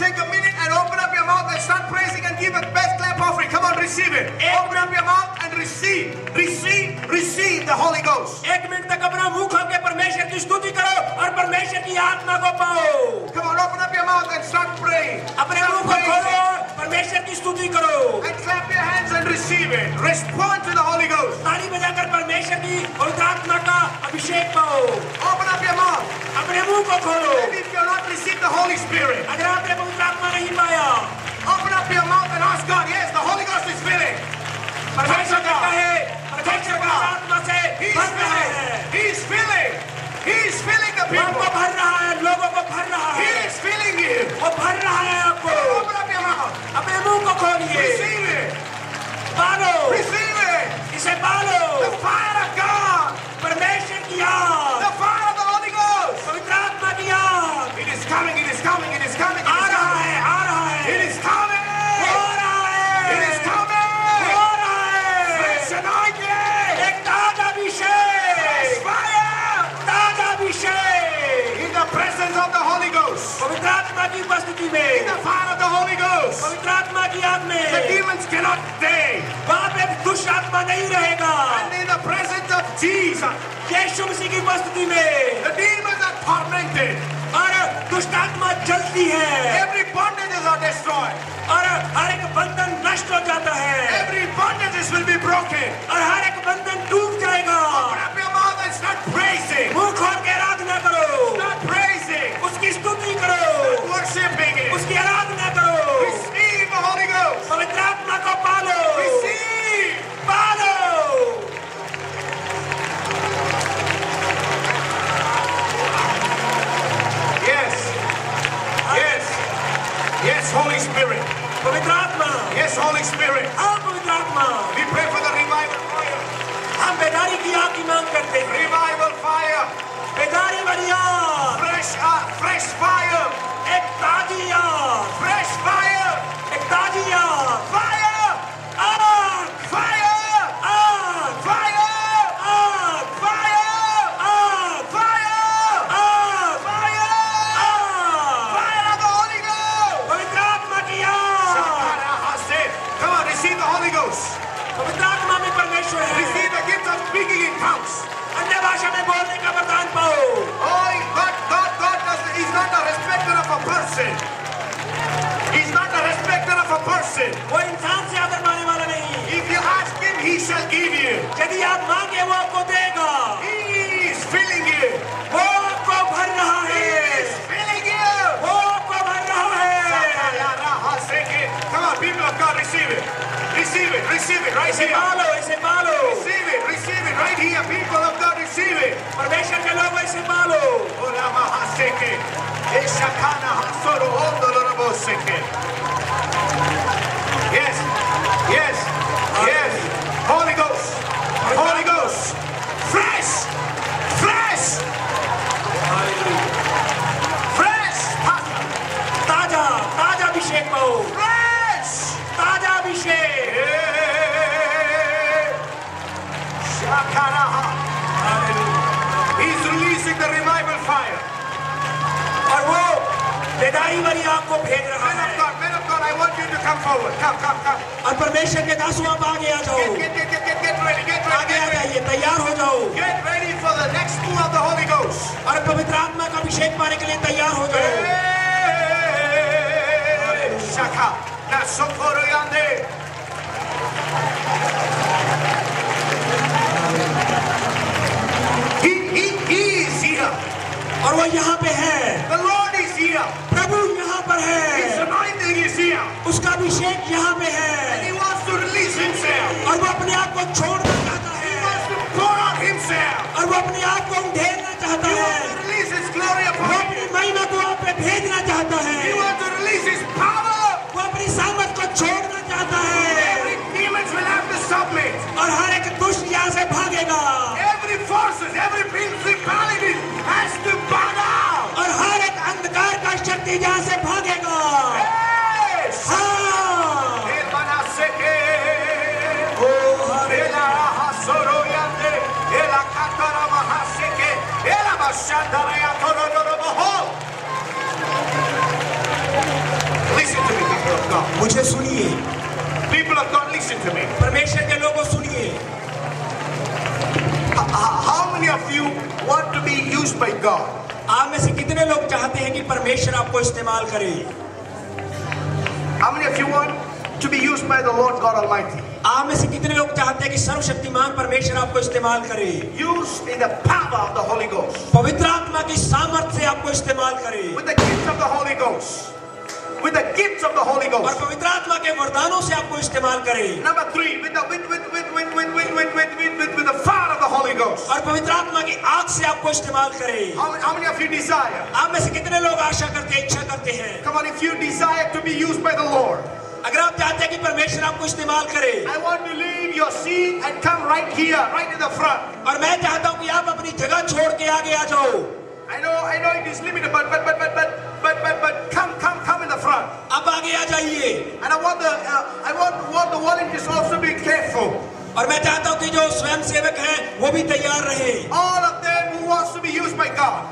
Take a minute and open up your mouth and start praising and give a best clap offering. Come on, receive it. Open up your mouth and receive the Holy Ghost. एक minute तक अपना मुंह खोल के परमेश्वर की स्तुति करो और परमेश्वर की आत्मा को पाओ। Come on, open up your mouth and start praying. अपने मुंह को खोलो और परमेश्वर की स्तुति करो। And clap your hands and receive it. Respond to the Holy Ghost. ताली बजाकर परमेश्वर की पवित्र आत्मा का अभिषेक पाओ। Open up your mouth. अपने मुंह को खोलो। Maybe if you have not received the Holy Spirit, अगर आपने पवित्र आत्मा नहीं पाया, open up your mouth and ask God. Yes, the Holy Ghost is filling. परमेश्वर का कहे, परमेश्वर पवित्र आत्मा से भर रहा है। He is filling. He is filling the वो आपको people. भर रहा है, लोगों को भर रहा He है। is filling you. वो भर रहा है आपको। Open up your mouth. अपने मुंह को खोलिए, Receive it. पालो, Receive it. इसे पालो। The fire of God. परमेश्वर की आग, The fire of the Holy Ghost. पवित्र आत्मा की आग It is coming. It is coming. It is coming. आ रहा है, आ रहा It है, is coming. हो रहा है, It is coming. हो रहा है। Fresh anointing. एक ताजा अभिषेक, Fresh fire. ताजा अभिषेक, In the presence of the Holy Ghost. पवित्र आत्मा की उपस्थिति In में, the fire of the Holy Ghost. पवित्र आत्मा की आग The में demons cannot stay. वहाँ पे दुष्ट आत्मा नहीं रहेगा। And in the presence of Jesus, यीशु मसीह की उपस्थिति में the demons are tormented. और दुष्ट आत्मा जलती है Every bondages are destroyed. और हर एक बंधन नष्ट हो जाता है Every bondages will be broken. और हर एक बंधन टूट जाएगा। Open up your mouth and start praising. मुंह खोल के आराधना करो, Start praising. उसकी स्तुति करो, Worshiping it. उसकी आराधना करो। Receive the Holy Ghost. पवित्र आत्मा को पालो, Receive. पालो। Yes. Yes. Yes, Holy Spirit. पवित्र आत्मा, Yes, Holy Spirit. आओ पवित्र आत्मा। We pray for the revival fire. हम बेदारी की आग की मांग करते हैं, Revival fire. बेदारी वाली आग, Fresh fire. एक ताजी आग, Fresh fire. एक ताजी आग, Fire. आग, Fire. आग, Fire. आग, Fire. आग, Fire. आग, Fire. आग, Fire of the Holy Ghost. पवित्र आत्मा की आग। Come on, receive the Holy Ghost. पवित्र आत्मा में परमेश्वर है। Receive the gift of speaking in tongues. अन्य भाषा में बोलने का वरदान पाओ। Oh, He's not a respecter of a person. He's not a respecter of a person. वो इंसान से आदर मानने वाला नहीं। If you ask him, he shall give you. यदि आप मांगे वो आपको देगा। He is filling you. वो आपको भर रहा He है, is filling you. वो आपको भर रहा है। Come on, people of God, receive it. Receive it. Receive it right इसे here. पालो, इसे पालो। Receive it. Receive it right here. People of God, receive it. परमेश्वर के लोग इसे पालो। Yes, yes, yes. Holy Ghost, Holy Ghost. Fresh, fresh, fresh, ताजा, ताजा अभिषेक पाओ। fresh. ताजा अभिषेक। Shakaraha. He's releasing the revival fire. और वो बेदारी वाली आग को भेज रहा है। Men of God, I want you to come forward. Come. और परमेश्वर के दासों आप आगे आ जाओ। Get ready. आगे आ जाइए, तैयार हो जाओ Get ready for the next move of the Holy Ghost. और पवित्र आत्मा का अभिषेक पाने के लिए तैयार हो जाओ। Shaka. Nasokoro yande. He is here. यहाँ पे है। The Lord is here. प्रभु यहाँ पर His है। anointing is here. उसका अभिषेक यहाँ पे And He है wants to release Himself. और वो अपने आप को छोड़ना चाहता He है wants to pour out Himself. और वो अपने आप को उंडेलना चाहता He है। wants to release His glory वो upon अपनी you. महिमा को आप पे भेजना चाहता He है। wants to release His power. वो अपनी सामर्थ को छोड़ना चाहता है Every demon will have to submit. और हर एक दुष्ट यहाँ से भागेगा Every forces, every principality has to bow down. और हर एक अंधकार का शक्ति यहाँ से भागेगा। Yes. हाँ। Emanaseke. O Ela hasoroyande. Ela katara mahaseke. Ela bashandaraya torodoroboho. Listen to me, people of God. मुझे सुनिए, People of God, listen to me. परमेश्वर के लोगों सुनिए। How many of you want to be used by God? आप में से कितने लोग चाहते हैं कि परमेश्वर आपको इस्तेमाल करे? How many of you want to be used by the Lord God Almighty? आप में से कितने लोग चाहते हैं कि सर्वशक्तिमान परमेश्वर आपको इस्तेमाल करे? Used in the power of the Holy Ghost. पवित्र आत्मा की सामर्थ्य से आपको इस्तेमाल करे With the gifts of the Holy Ghost. With the gifts of the Holy और Ghost. पवित्र आत्मा के वरदानों से आपको इस्तेमाल करे Number 3, with the fire of the Holy Ghost. और पवित्र आत्मा की आग से आपको इस्तेमाल करे। How many of you desire? आप में से कितने लोग आशा करते हैं, इच्छा करते हैं? Come on, if you desire to be used by the Lord, अगर आप चाहते हैं कि परमेश्वर आपको इस्तेमाल करे I want to leave your seat and come right here, right in the front. और मैं चाहता हूं कि आप अपनी जगह छोड़ के आगे आ जाओ। I know it is limited, but come in the front. अब आगे आ जाइए And I want the volunteers also be careful. और मैं चाहता हूं कि जो स्वयं सेवक हैं वो भी तैयार रहे All of them who wants to be used by God.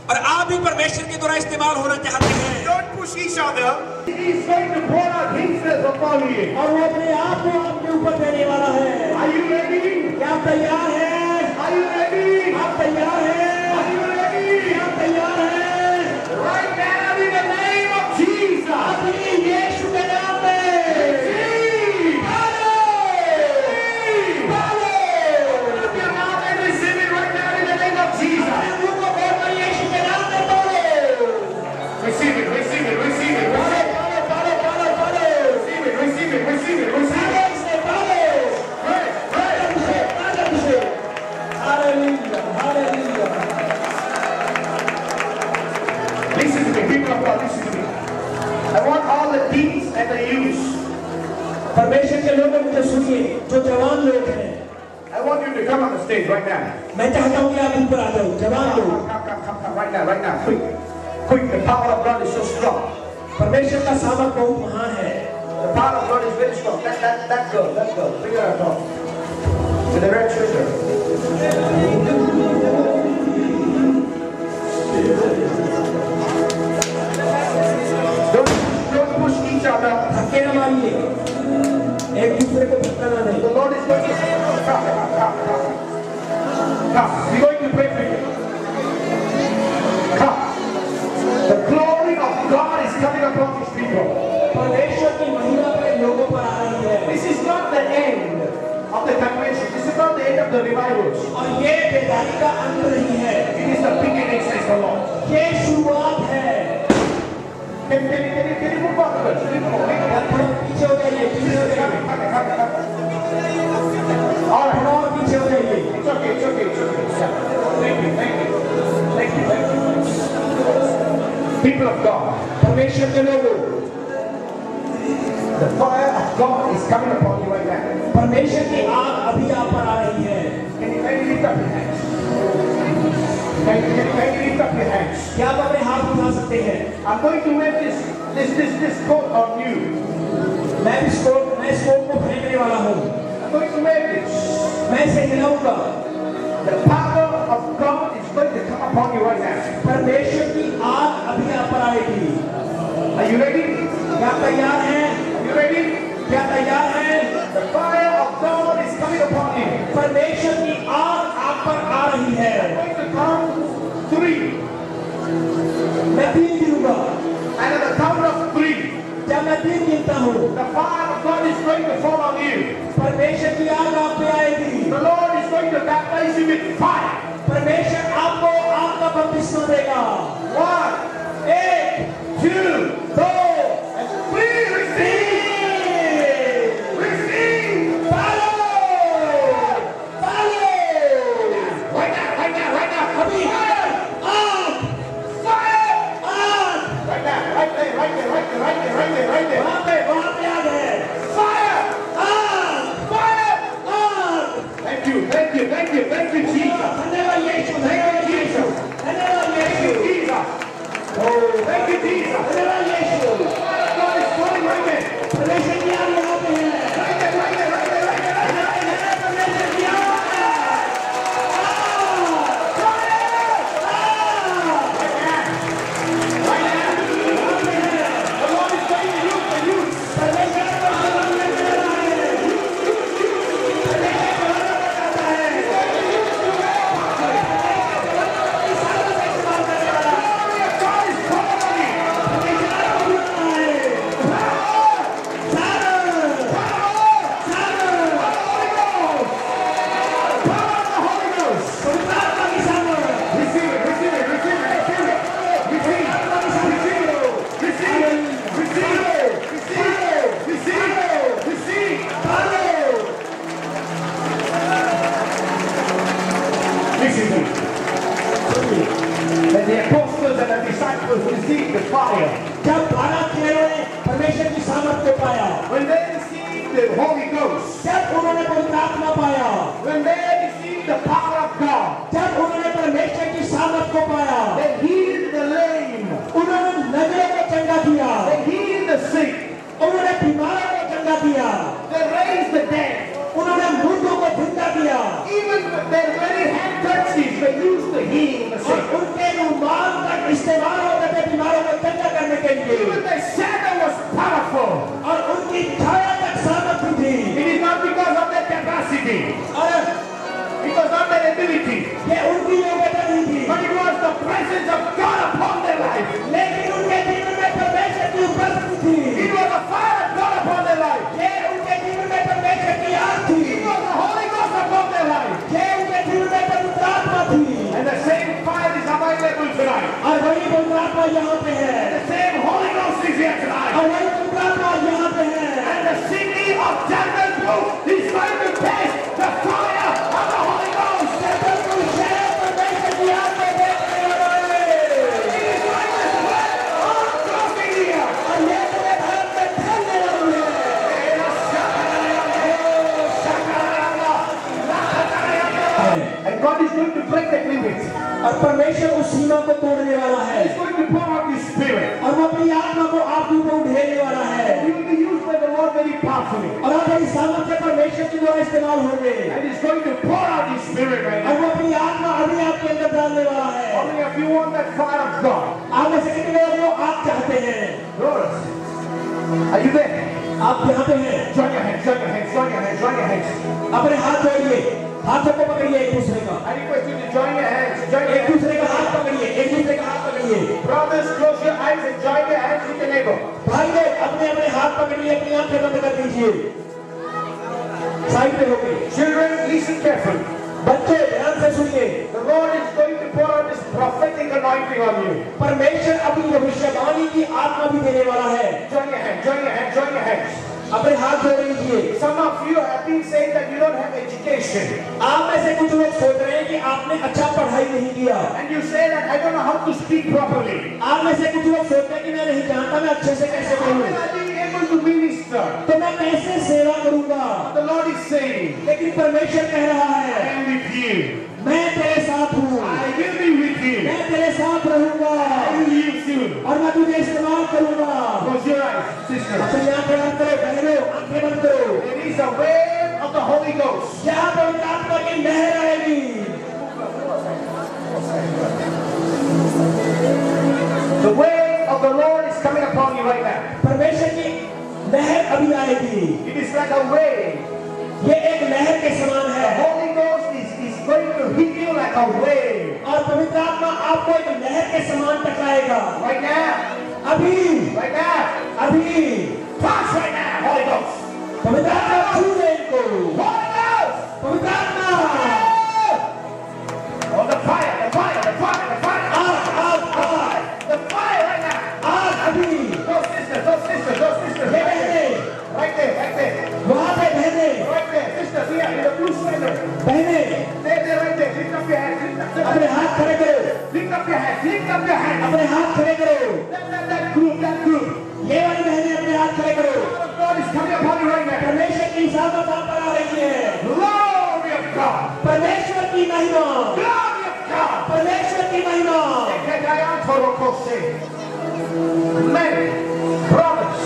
और आप भी परमेश्वर के द्वारा इस्तेमाल होना चाहते हैं। Don't push each other. He is going to pour out Himself upon you. और वो अपने आप को आपके ऊपर देने वाला है। Are you ready? क्या आप तैयार हैं? Are you ready? आप तैयार हैं? Are you ready? आप तैयार हैं? Right now in the name of Jesus. अपने यीशु के नाम में Open up your mouth and receive it right now in the name of Jesus. यीशु के नाम में बोलो। Receive it, receive it, receive it, receive it. Receive it, receive it, receive it, receive it. Pray, pray. Listen to me, people of God, listen to me. I want all the teens and the youths. परमेश्वर के लोग मुझे सुनिए, जो जवान लोग हैं, I want you to come on the stage right now. मैं चाहता हूँ कि आप ऊपर आ जाओ, जवान लोग। Come, right now, quick. Quick, the power of God is so strong. परमेश्वर का सामर्थ बहुत महान है। The power of God is very strong. That girl, bring her at all. With the red sweater. Don't push each other. धक्के न मारिए, एक दूसरे को धक्का न दें। The Lord is going to come. We're going to pray for you. Come. The glory of God is coming upon His people. परमेश्वर की महिमा अपने लोगों पर आ रही है। This is not the end of the convention. This is not the end of the revivals. और ये बेदारी का अंत नहीं है, It is the beginning, says the Lord. ये शुरुआत है। Can you move on? थोड़ा पीछे हो जाइए, पीछे हो जाइए। All right. थोड़ा और पीछे हो जाइए। It's okay. Thank you. People of God, परमेश्वर के लोगों, the fire of God is coming upon you right now. परमेश्वर की आग अभी आप पर आ रही है। Can you lift up your hands? Can you lift up your hands? क्या आप अपने हाथ उठा सकते हैं? I'm going to wear this coat on you. मैं इस कोट को फेंकने वाला हूँ। I'm going to wear this. मैं इसे हिलाऊंगा। The power of God is going to come upon you right now. परमेश्वर की आग अभी आप पर आएगी। Are you ready? क्या तैयार हैं? Are you ready? क्या तैयार हैं? The fire of God is coming upon you. परमेश्वर की आग आप पर आ रही है। I'm going to count 3. मैं 3 गिनूंगा। And at the count of 3, जब मैं 3 गिनता हूँ, the fire of God is going to fall on you. परमेश्वर की आग आप पे आएगी। The Lord is going to baptize you with fire. परमेश्वर आपको आग का बपतिस्मा बपतिस्मा देगा। 1, 1, 2, 2, 3, receive! Receive! पालो, पालो। Right now, right now, right now. अभी Fire! आग, Fire! आग। Right there, right there, right there, right there, right there, right there, right there. वहाँ पे आग है। Fire! आग, Fire! आग। Thank you, thank you, thank you, thank you, Jesus. धन्यवाद यीशु, धन्यवाद यीशु, धन्यवाद Thank you, Yeshu, Jesus. Oh, thank you, Jesus. धन्यवाद यीशु। God is flowing right there. परमेश्वर की आग यहाँ पे है। Right there, right there, right there, right there, right there. परमेश्वर की आग है। The Lord is saying to you, for you. God is calling you. Power of the Holy Ghost. Receive it, receive it, receive it, receive it. Receive it, receive it, receive it, receive it, receive it, receive it. Listen to me. When the apostles and the disciples received the fire, जब 12 चेलों ने परमेश्वर की सामर्थ को पाया, when they received the Holy Ghost, जब उन्होंने पवित्र आत्मा पाया, when they received the power of God, जब उन्होंने परमेश्वर की सामर्थ को पाया, they healed the lame, उन्होंने नजरों को चंगा किया, they healed the sick, उन्होंने बीमारों को चंगा किया, they raised the dead. उन्होंने मुर्दों को जिंदा किया, Even with their very handkerchiefs, they used to heal the और sick. उनके रुमाल तक इस्तेमाल होते थे बीमारों को चंगा करने के लिए, Even their shadow was powerful. और उनकी छाया तक सामर्थ थी, It is not because of their capacity, और because of their ability, ये उनकी योग्यता नहीं थी, but it was the presence of God upon their life. लेकिन उनके जीवन में परमेश्वर की उपस्थिति थी, It was the fire of God upon their life. ये उनके जीवन में परमेश्वर की आग थी, It was the Holy Ghost upon their life. ये उनके जीवन में पवित्र आत्मा थी, And the same fire is available tonight. और वही पवित्र आत्मा यहाँ पे है, The same Holy Ghost is here tonight. और वही पवित्र आत्मा यहाँ पे है, And the city of Jericho is going to taste the fire of the Holy Ghost. जबरदस्त शहर परमेश्वर की आग में देखने वाला है, It is going to spread all across India. और ये पूरे भारत में फैलने वाली है, And God is going to break the limits. और परमेश्वर उस सीमा को तोड़ने वाला है, He's going to pour out His Spirit. और वो अपनी आत्मा को आपके ऊपर उठेरने वाला है, He will be used by the Lord very powerfully. और आप बड़ी सामर्थ्य परमेश्वर के द्वारा इस्तेमाल होंगे, And He's going to pour out His Spirit right और now. वो अपनी आत्मा अभी आपके अंदर डालने वाला है। How many of you want that fire of God? आप में से कितने लोग वो आप चाहते हैं? Yours. Are you there? आप यहाँ पे हैं, Join your hands, join your hands, join your hands, join your hands. अपने हाथ जोड़िए, हाथों को पकड़िए एक दूसरे का, I request you to join your hands, join your एक hands. दूसरे का हाथ पकड़िए, एक दूसरे का हाथ पकड़िए। Brothers, close your eyes and join your hands with your neighbor. भाई लोग अपने अपने हाथ पकड़िए, अपनी आंखें बंद कर दीजिए, साइड पे होके। Children, listen carefully. बच्चे ध्यान से सुनिए, The Lord is going to pour out His prophetic anointing on you. परमेश्वर अपनी भविष्यवाणी की आत्मा भी देने वाला है। Join your hands, join your hands, join your hands. अपने हाथ जोड़ लीजिए। Some of you have been saying that you don't have education. आप में से कुछ लोग सोच रहे हैं कि आपने अच्छा पढ़ाई नहीं किया, And you say that I don't know how to speak properly. आप में से कुछ लोग सोचते हैं कि मैं नहीं जानता मैं अच्छे से कैसे How बोलूं, will I be able to minister? तो मैं कैसे सेवा करूंगा। The Lord is saying, लेकिन परमेश्वर कह रहा I है, am with you. मैं तेरे साथ हूँ, I will be with you. मैं तेरे साथ रहूंगा, I will use you. और मैं तुझे इस्तेमाल करूंगा। Close your eyes, sister. अपनी आंखें बंद करो बहनों, आंखें बंद करो। There is a wave of the Holy Ghost. यहाँ पवित्र आत्मा की लहर आएगी, The wave of the Lord is coming upon you right now. परमेश्वर की लहर अभी आएगी। It is like a wave. ये एक लहर के समान The है, Holy Ghost is going to hit you like a wave. और पवित्र आत्मा आपको एक लहर के समान टकराएगा। Right now. अभी Right now. अभी Touch right now, Holy Ghost. पवित्र आत्मा छू ले इनको, Holy Ghost. पवित्र आत्मा Oh, the fire, the fire, the fire, the fire. आग your hands. अपने हाथ खड़े करो, Lift up your hands. Lift up your hands. अपने हाथ खड़े करो, That group. ये वाली बहनें अपने हाथ खड़े करो। God is coming upon you right now. परमेश्वर की सामत आप पर आ रही है, Glory of God. परमेश्वर की महिमा, Glory of God. परमेश्वर की महिमा। Men, brothers,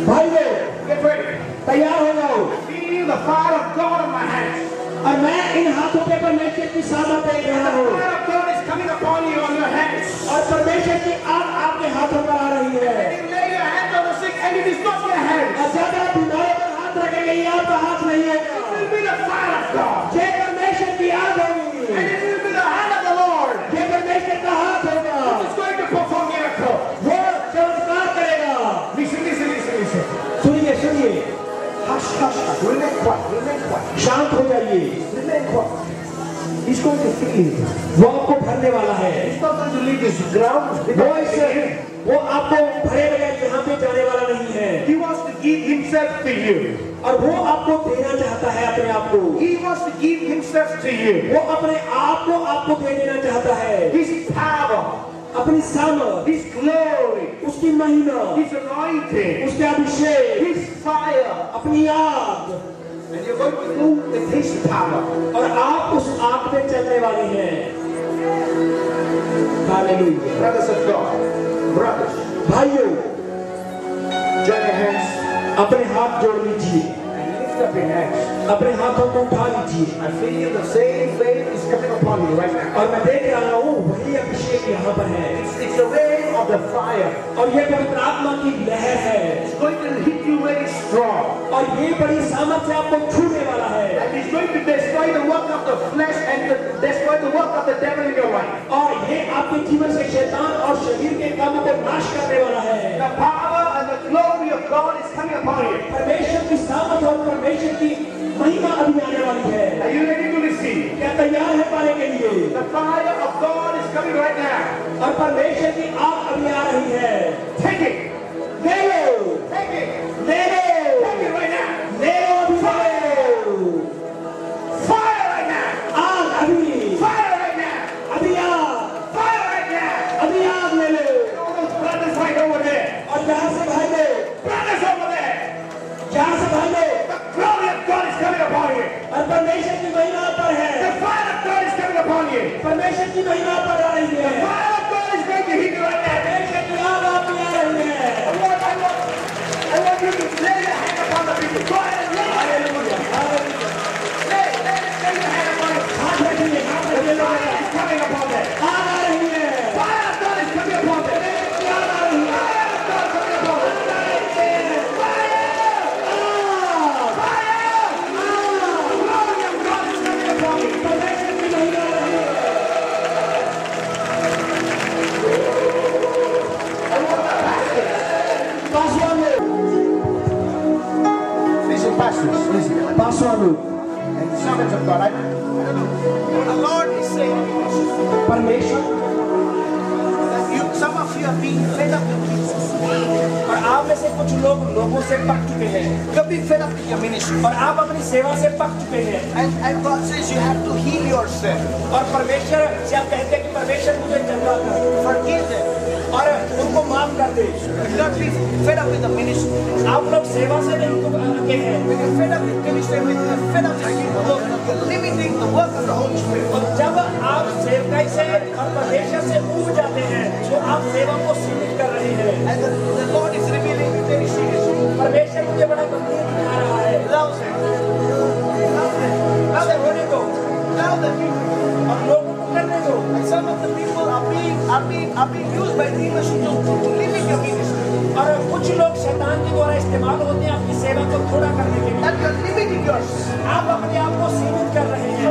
भाइयों, get ready. तैयार हो जाओ, Feel the fire of God on my hands. और मैं इन हाथों पे परमेश्वर की सामत देख रहा The हूँ, fire of God is coming upon you on your hands. और परमेश्वर की आग आपके हाथों पर आ रही है। You lay your hands on the sick and it is not your hands. और जब आप बीमारों पर हाथ रखेंगे, ये आपका हाथ नहीं It होगा, will be the fire of God. ये परमेश्वर की आग होगी, And it will be the hand of the Lord. ये परमेश्वर का हाथ होगा, It's going to perform miracles. वो चमत्कार करेगा। Listen. सुनिए, Hush. Remain quiet. शांत हो जाइए, Remain quiet. He's going to fill you. वो आपको भरने वाला है, He's not going to leave this ground. वो आपको भरे बगैर यहाँ पे जाने वाला नहीं है, He wants to give himself to you. और वो आपको देना चाहता है अपने आप को, He wants to give himself to you. वो अपने आप को आपको दे देना चाहता है, His power, अपनी सामर्थ, His glory, उसकी महिमा, His anointing, उसके अभिषेक, His fire. अपनी आग, And you're going to move with His power. और आप उस आग पे चलने वाले हैं। Hallelujah. Brothers of God, brothers, भाइयों, join your hands अपने हाथ जोड़ लीजिए, and lift up your hands. अपने हाथों को उठा लीजिए, I feel the same wave is coming upon you right now. और मैं देख रहा हूँ वही अभिषेक यहाँ पर है, It's the wave of the fire. और ये पवित्र आत्मा की लहर है, It's going to hit you very strong. और ये बड़ी सामर्थ से आपको छूने वाला है, And it's going to destroy the work of the flesh and destroy the work of the devil in your life. और ये आपके जीवन से शैतान और शरीर के कामों को नाश करने वाला है। The power and the glory of God is coming upon you. परमेश्वर की सामर्थ और परमेश्वर की महिमा अभी आने वाली है। Are you ready to receive? क्या तैयार है पाने के लिए? The fire of God is coming right now. और परमेश्वर की आग अभी आ रही है। Take it. ले लो, Take it. ले लो, Take it right now. ले लो अभी, ले लो। Fire right now. आग अभी, Fire right now. अभी आग, Fire right now. अभी आग ले लो। All those brothers right over there. और यहाँ से भाई लो, Brothers over there. यहाँ से भाई लो, The glory of God is coming upon you. और परमेश्वर की महिमा पर है, The fire of God is coming upon you. परमेश्वर की महिमा पर आ रही है, Fire of God is going to hit you right now. परमेश्वर की आग आप पे आ रही है। I want you to lay your hand upon the people. Go ahead and lay your hand upon them. Lay your hand upon them. हाथ रखिए, हाथ रखिए, Fire is coming upon them. आग आ रही है, Fire of God is coming upon them. आग आ रही है, Fire of God is coming upon them. Fire! Glory of God is coming upon you. परमेश्वर की महिमा आ रही है। Listen, pastors, listen. पासवानों, And servants of God, I don't know. The Lord is saying परमेश्वर, that some of you are being fed up with Jesus. और आप में से कुछ लोग लोगों से पक चुके हैं, You're being fed up with your ministry. और आप अपनी सेवा से पक चुके हैं, And God says you have to heal yourself. और परमेश्वर से आप कहते हैं कि परमेश्वर मुझे चंगा कर, Forgive them. और उनको माफ कर दे। Do not be fed up with the ministry. आप लोग सेवा से नहीं तो आगे हैं, When you're fed up with ministry, when you're fed up with work, you're limiting the work of the Holy Spirit. और जब आप सेवकाई से और परमेश्वर से ऊब जाते हैं, तो आप सेवा को सीमित कर रहे हैं। And the Lord is revealing it very seriously. परमेश्वर मुझे बड़ा गंभीर दिखा रहा है। Love them. Love them. ऐसे होने दो, Love them. और लोगों को करने दो। And some of the people are being used by demons to limit your ministry. और कुछ लोग शैतान के द्वारा इस्तेमाल होते हैं आपकी सेवा को थोड़ा करने के लिए। And you're limiting yourself. आप अपने आप को सीमित कर रहे हैं।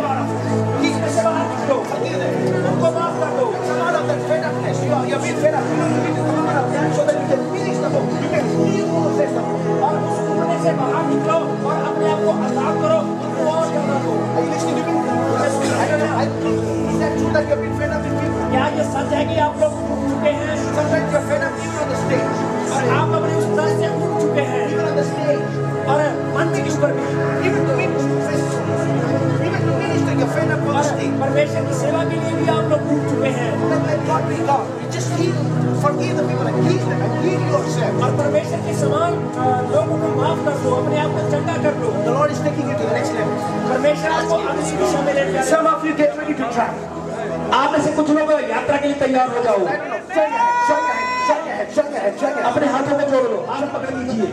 इसमें से बाहर निकलो, Forgive them. उनको माफ कर दो। Come out of that fed upness. You're being fed up. You need to come out of that so that you can finish the book. You can heal all the stuff. और उस उम्र से बाहर निकलो और अपने आप को आजाद करो, उनको और करना दो। Are you listening to me? I don't know. Is that true that you've been fed up with people? क्या ये सच है कि आप लोग उठ चुके हैं Sometimes you're fed up even on the stage. और आप अपने उस तरह से उठ चुके हैं Even on the stage. और मंच पर भी Even to minister, you're fed up on the और stage. परमेश्वर की सेवा be God. You just heal, forgive the people and heal them and heal yourself. और परमेश्वर के समान लोगों को माफ कर दो, अपने आप को चंगा कर दो। The Lord is taking you to the next level. परमेश्वर आपको अगली दिशा में ले जा रहा है। Some of you get ready to travel. आप में से कुछ लोग यात्रा के लिए तैयार हो जाओ। I don't know. Join your hand, join your hand, join your hand, join your hand, join your hand. अपने हाथों को जोड़ लो, हाथ पकड़ लीजिए।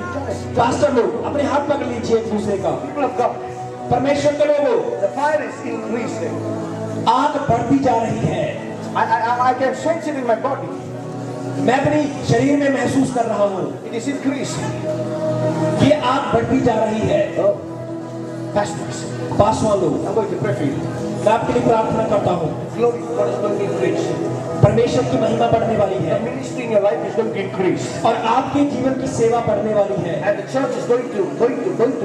पास्टर लोग अपने हाथ पकड़ लीजिए एक दूसरे का। People of God, परमेश्वर के लोगों, the fire is increasing. आग बढ़ती जा रही है। I can sense it in my body. मैं अपनी शरीर में महसूस कर रहा हूँ। It is increasing. ये आग बढ़ती जा रही है। Oh, pastors, पासवान लोग, I'm going to pray for you. मैं आपके लिए प्रार्थना करता हूँ। Glory of God is going to increase. परमेश्वर की महिमा बढ़ने वाली है The ministry in your life is going to increase. और आपके जीवन की सेवा बढ़ने वाली है And the church is going to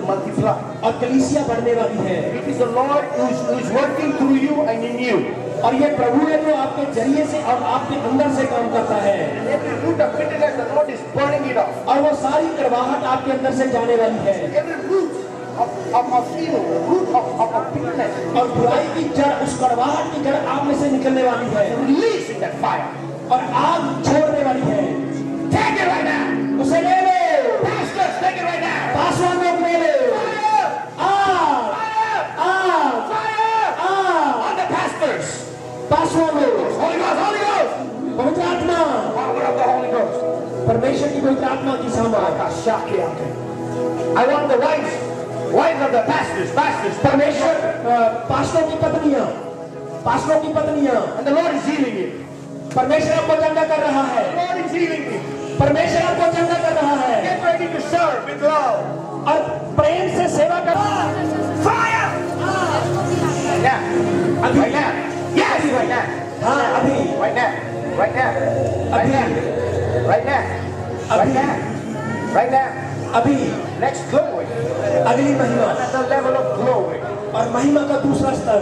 multiply. और कलीसिया बढ़ने वाली है It is the Lord who's working through you and in you. और ये प्रभु है जो आपके जरिए से और आपके अंदर से काम करता है And every root of bitterness, the Lord is burning it off. और वो सारी कड़वाहट आपके अंदर से जाने वाली है Every root of evil, the root of bitterness, और बुराई की जड़, उस कड़वाहट की जड़ आप में से निकलने वाली है release in that fire. और आग छोड़ने वाली है। Take it right now. उसे ले लो, Pastors, take it right now. Paswan लोग ले लो। Fire! आग, Fire! आग, Fire! आग, On the pastors. पासवान लोग, Holy Ghost, Holy Ghost. पवित्र आत्मा, Power of the Holy Ghost. परमेश्वर की पवित्र आत्मा की सामर्थ। I want the wives of the pastors, परमेश्वर पास्टरों की पत्नियां, and the Lord is healing you. परमेश्वर आपको चंगा कर रहा है, The Lord is healing you. परमेश्वर आपको चंगा कर रहा है Get ready to serve with love. और प्रेम से सेवा कर। Fire! Right now. Right now. Yes, right now. हाँ अभी, Right now. Right now. Right now. Right now. Right now. Right now. अभी Next glory. अगली महिमा Another level of glory. और महिमा का दूसरा स्तर।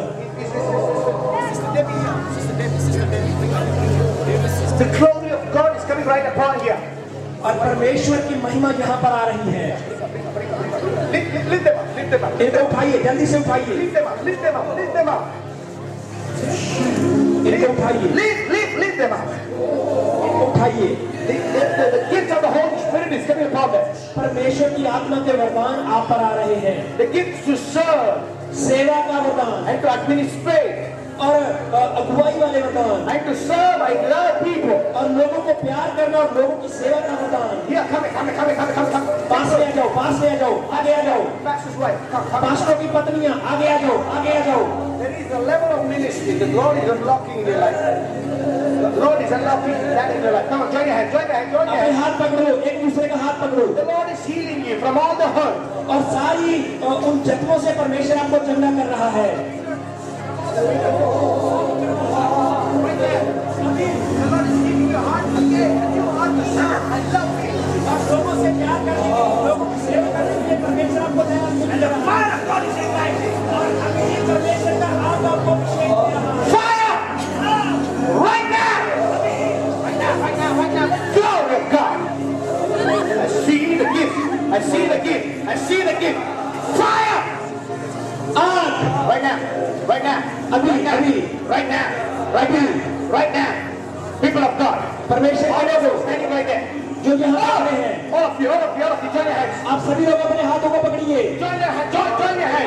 The glory of God is coming right upon here. और परमेश्वर की महिमा यहाँ पर आ रही है। Lift them up. Lift them up. इनको उठाइए, जल्दी से उठाइए, Lift them up. Lift them up. Lift them up. इनको उठाइए, Lift them up. इनको उठाइए। The gift of the Holy Spirit is coming upon them. परमेश्वर की आत्मा के वरदान आप पर आ रहे हैं। The gift to serve सेवा का वरदान and to administrate और अगुवाई वाले वरदान and to serve and love people. और लोगों को प्यार करना और लोगों की सेवा का वरदान। Here, come. पास में आ जाओ, पास में आ जाओ, आगे आ जाओ। Pastor's wife, come. पास्टरों की पत्नियां आगे आ जाओ, आगे आ जाओ। There is a level of ministry the Lord is unlocking in your life. The Lord is unlocking that in your life. Come on, join your hand. अपने हाथ पकड़ो, एक दूसरे का हाथ पकड़ो The Lord is healing you from all the hurt. और सारी उन जख्मों से परमेश्वर आपको चंगा कर रहा है। The Lord is giving you a heart again, a new heart to serve and love Him. और लोगों से प्यार करने के लिए, लोगों की सेवा करने के लिए परमेश्वर आपको नया And मिल the रहा है। fire of God is igniting. और अभी परमेश्वर का आग आपको अभिषेक दे रहा है। Fire! Right now! Right now. Glory of God. I see the gift. Fire! आग Right now. अभी Right now. People of God. परमेश्वर All के of you लोगों standing right there. जो यहाँ खड़े हैं, All of you, join your hands. आप सभी लोग अपने हाथों को पकड़िए, Join your hands.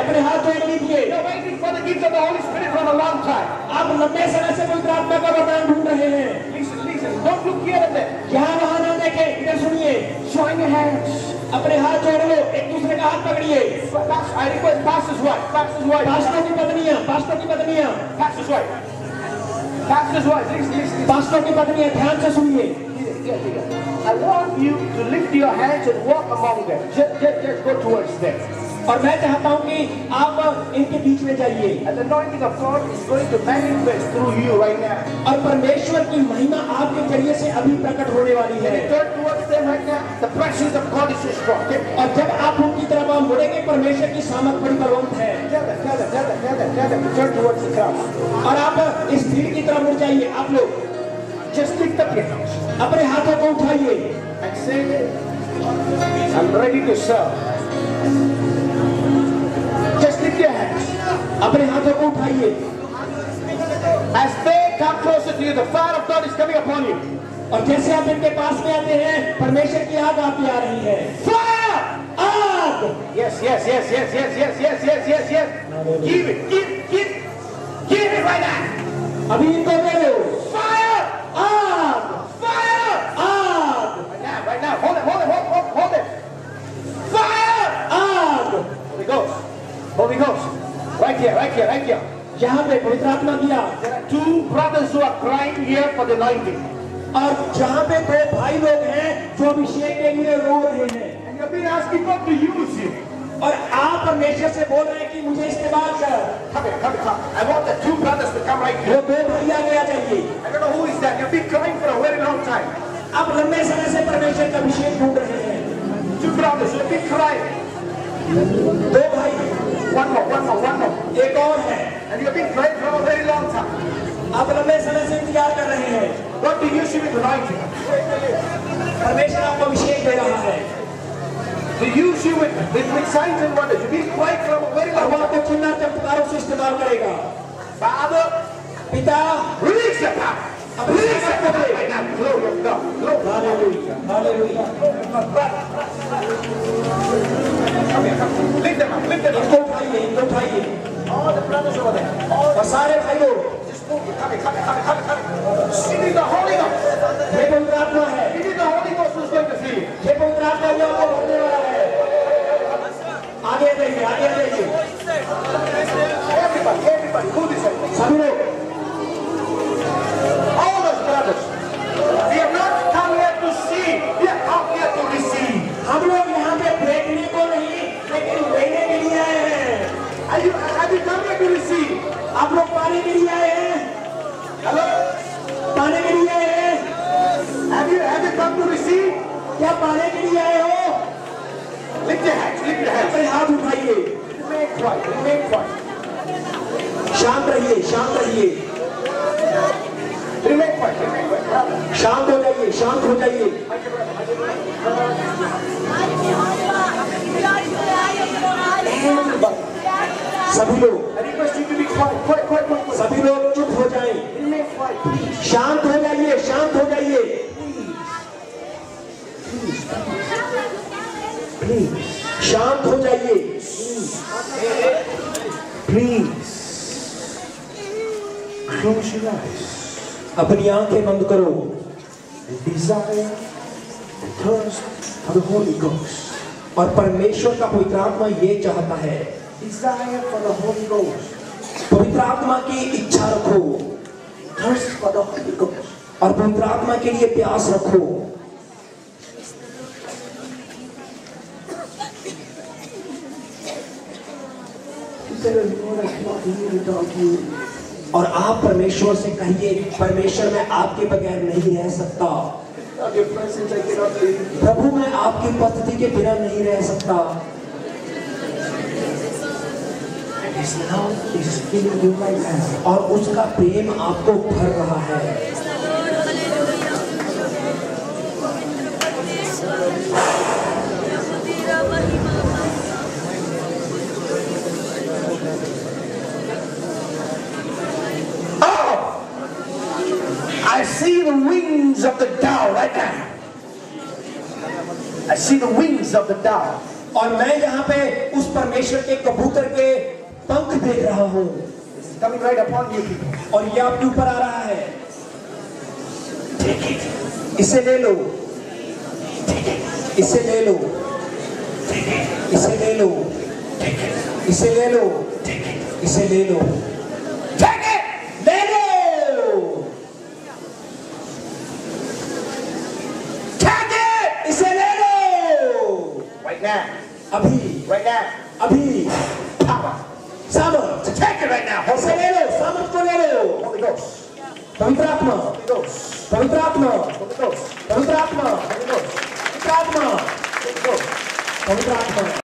अपने हाथ जोड़ लीजिए। You're waiting for the gift of the Holy Spirit from a long time. आप लंबे समय से पवित्र आत्मा का वरदान ढूंढ रहे हैं। Listen. Don't look here and there. यहाँ वहाँ ना देखें, इधर सुनिए। Join your hands. अपने हाथ जोड़ लो, एक दूसरे का हाथ पकड़िए। I request pastor's wife. पास्टरों की पत्नियां, Pastor's wife. Listen. पास्टरों की पत्नियां, ध्यान से सुनिए। I want you to lift your hands and walk among them. Just go towards them. और मैं चाहता हूँ कि आप इनके बीच में जाइए And the anointing of God is going to manifest through you right now. और परमेश्वर की महिमा आपके जरिए से अभी प्रकट होने वाली When है। you turn towards them right now, the presence of God is so strong. और जब आप उनकी तरफ मुड़ेंगे, परमेश्वर की सामर्थ बड़ी बलवंत है। Tell them to turn towards the crowd. और आप इस भीड़ की तरफ मुड़ जाइए। आप लोग Just lift up your hands अपने हाथों को उठाइए and say, I'm ready to serve. Just lift your hands. अपने हाथों को उठाइए As they come closer to you, the fire of God is coming upon you. और जैसे आप इनके पास में आते हैं, परमेश्वर की आग आप पे आ रही है। Fire! आग! Yes, yes, yes, yes, yes, yes, yes, yes, yes, yes. Give it right now. अभी इनको दे दो। Fire! आग! Fire! आग! Right now. Hold it. Fire! आग! Holy Ghost. Right here. यहाँ पे पवित्र आत्मा की आग। There are two brothers who are crying here for the anointing. और जहाँ पे दो भाई लोग हैं जो अभिषेक के लिए रो रहे हैं। And you've been asking God to use you. और आप परमेश्वर से बोल रहे हैं कि मुझे इस्तेमाल कर। Come. I want the two brothers to come right वो here. दो भाई आगे आ जाइए। I don't know who is that. You've been crying for a very long time. आप लंबे समय से परमेश्वर का अभिषेक ढूंढ रहे हैं। Two brothers, you've been crying. दो भाई, One more. एक और है। And you've been crying for a very long time. आप लंबे समय से इंतजार कर रहे हैं। God to use you with anointing. परमेश्वर आपको अभिषेक दे रहा है। To use you with signs and wonders. You've been crying for a very और long वो time. आपको चिन्ह चमत्कारों से इस्तेमाल करेगा। Father, पिता, release your power. Release your power right now. Glory of God. Glory. Hallelujah. Come here. Lift them up. इनको उठाइए। All the brothers over there. और सारे भाई लोग, Just move. Come. Give me the Holy Ghost. ये पवित्र आत्मा है। Give me the Holy Ghost who's going to fill you. ये पवित्र आत्मा जो आपको भरने वाला है। आगे जाइए। Everybody, move this way. सभी लोग, All those brothers. We have not come here to see. We have come here to receive. हम लोग यहाँ पे देखने को नहीं, लेकिन लेने के लिए आए हैं। Have you come here to receive? आप लोग पाने के लिए आए हैं। Hello? पाने के लिए आए हैं। Have you come to receive? क्या पाने के लिए आए हो? Lift your hands. अपने हाथ उठाइए। Remain quiet. शांत रहिए। Remain quiet. शांत हो जाइए। Everybody. सभी लोग, I request you to be quiet. सभी लोग चुप हो जाएं। Remain quiet, please. शांत हो जाइए। शांत हो जाइए। Please. Close your eyes. अपनी आंखें बंद करो। Desire and thirst for the Holy Ghost. और परमेश्वर का पवित्र आत्मा ये चाहता है। Desire for the Holy Ghost. पवित्र आत्मा की इच्छा रखो Thirst for the Holy Ghost. और पवित्र आत्मा के लिए प्यास रखो। He said, Lord, I cannot live without you. और आप परमेश्वर से कहिए, परमेश्वर मैं आपके बगैर नहीं रह सकता। Without your presence, I cannot live. प्रभु मैं आपकी उपस्थिति के बिना नहीं रह सकता। And His love is filling you right now. और उसका प्रेम आपको भर रहा है। I see the wings of the dove right now. I see the wings of the dove. और मैं यहाँ पे उस परमेश्वर के कबूतर के पंख देख रहा हूँ It's coming right upon you people. और ये आपके ऊपर आ रहा है। इसे ले लो, इसे ले लो, इसे ले लो, इसे ले लो, इसे ले लो, Take it! ले लो, Take it! इसे ले लो, Right now. अभी, Right now. अभी, Power. सामर्थ, Take it right now. Holy इसे ले लो, सामर्थ को ले लो, Holy Ghost. पवित्र आत्मा, Holy Ghost. पवित्र आत्मा, Holy Ghost. पवित्र आत्मा, Holy Ghost. पवित्र आत्मा, Holy Ghost. पवित्र आत्मा।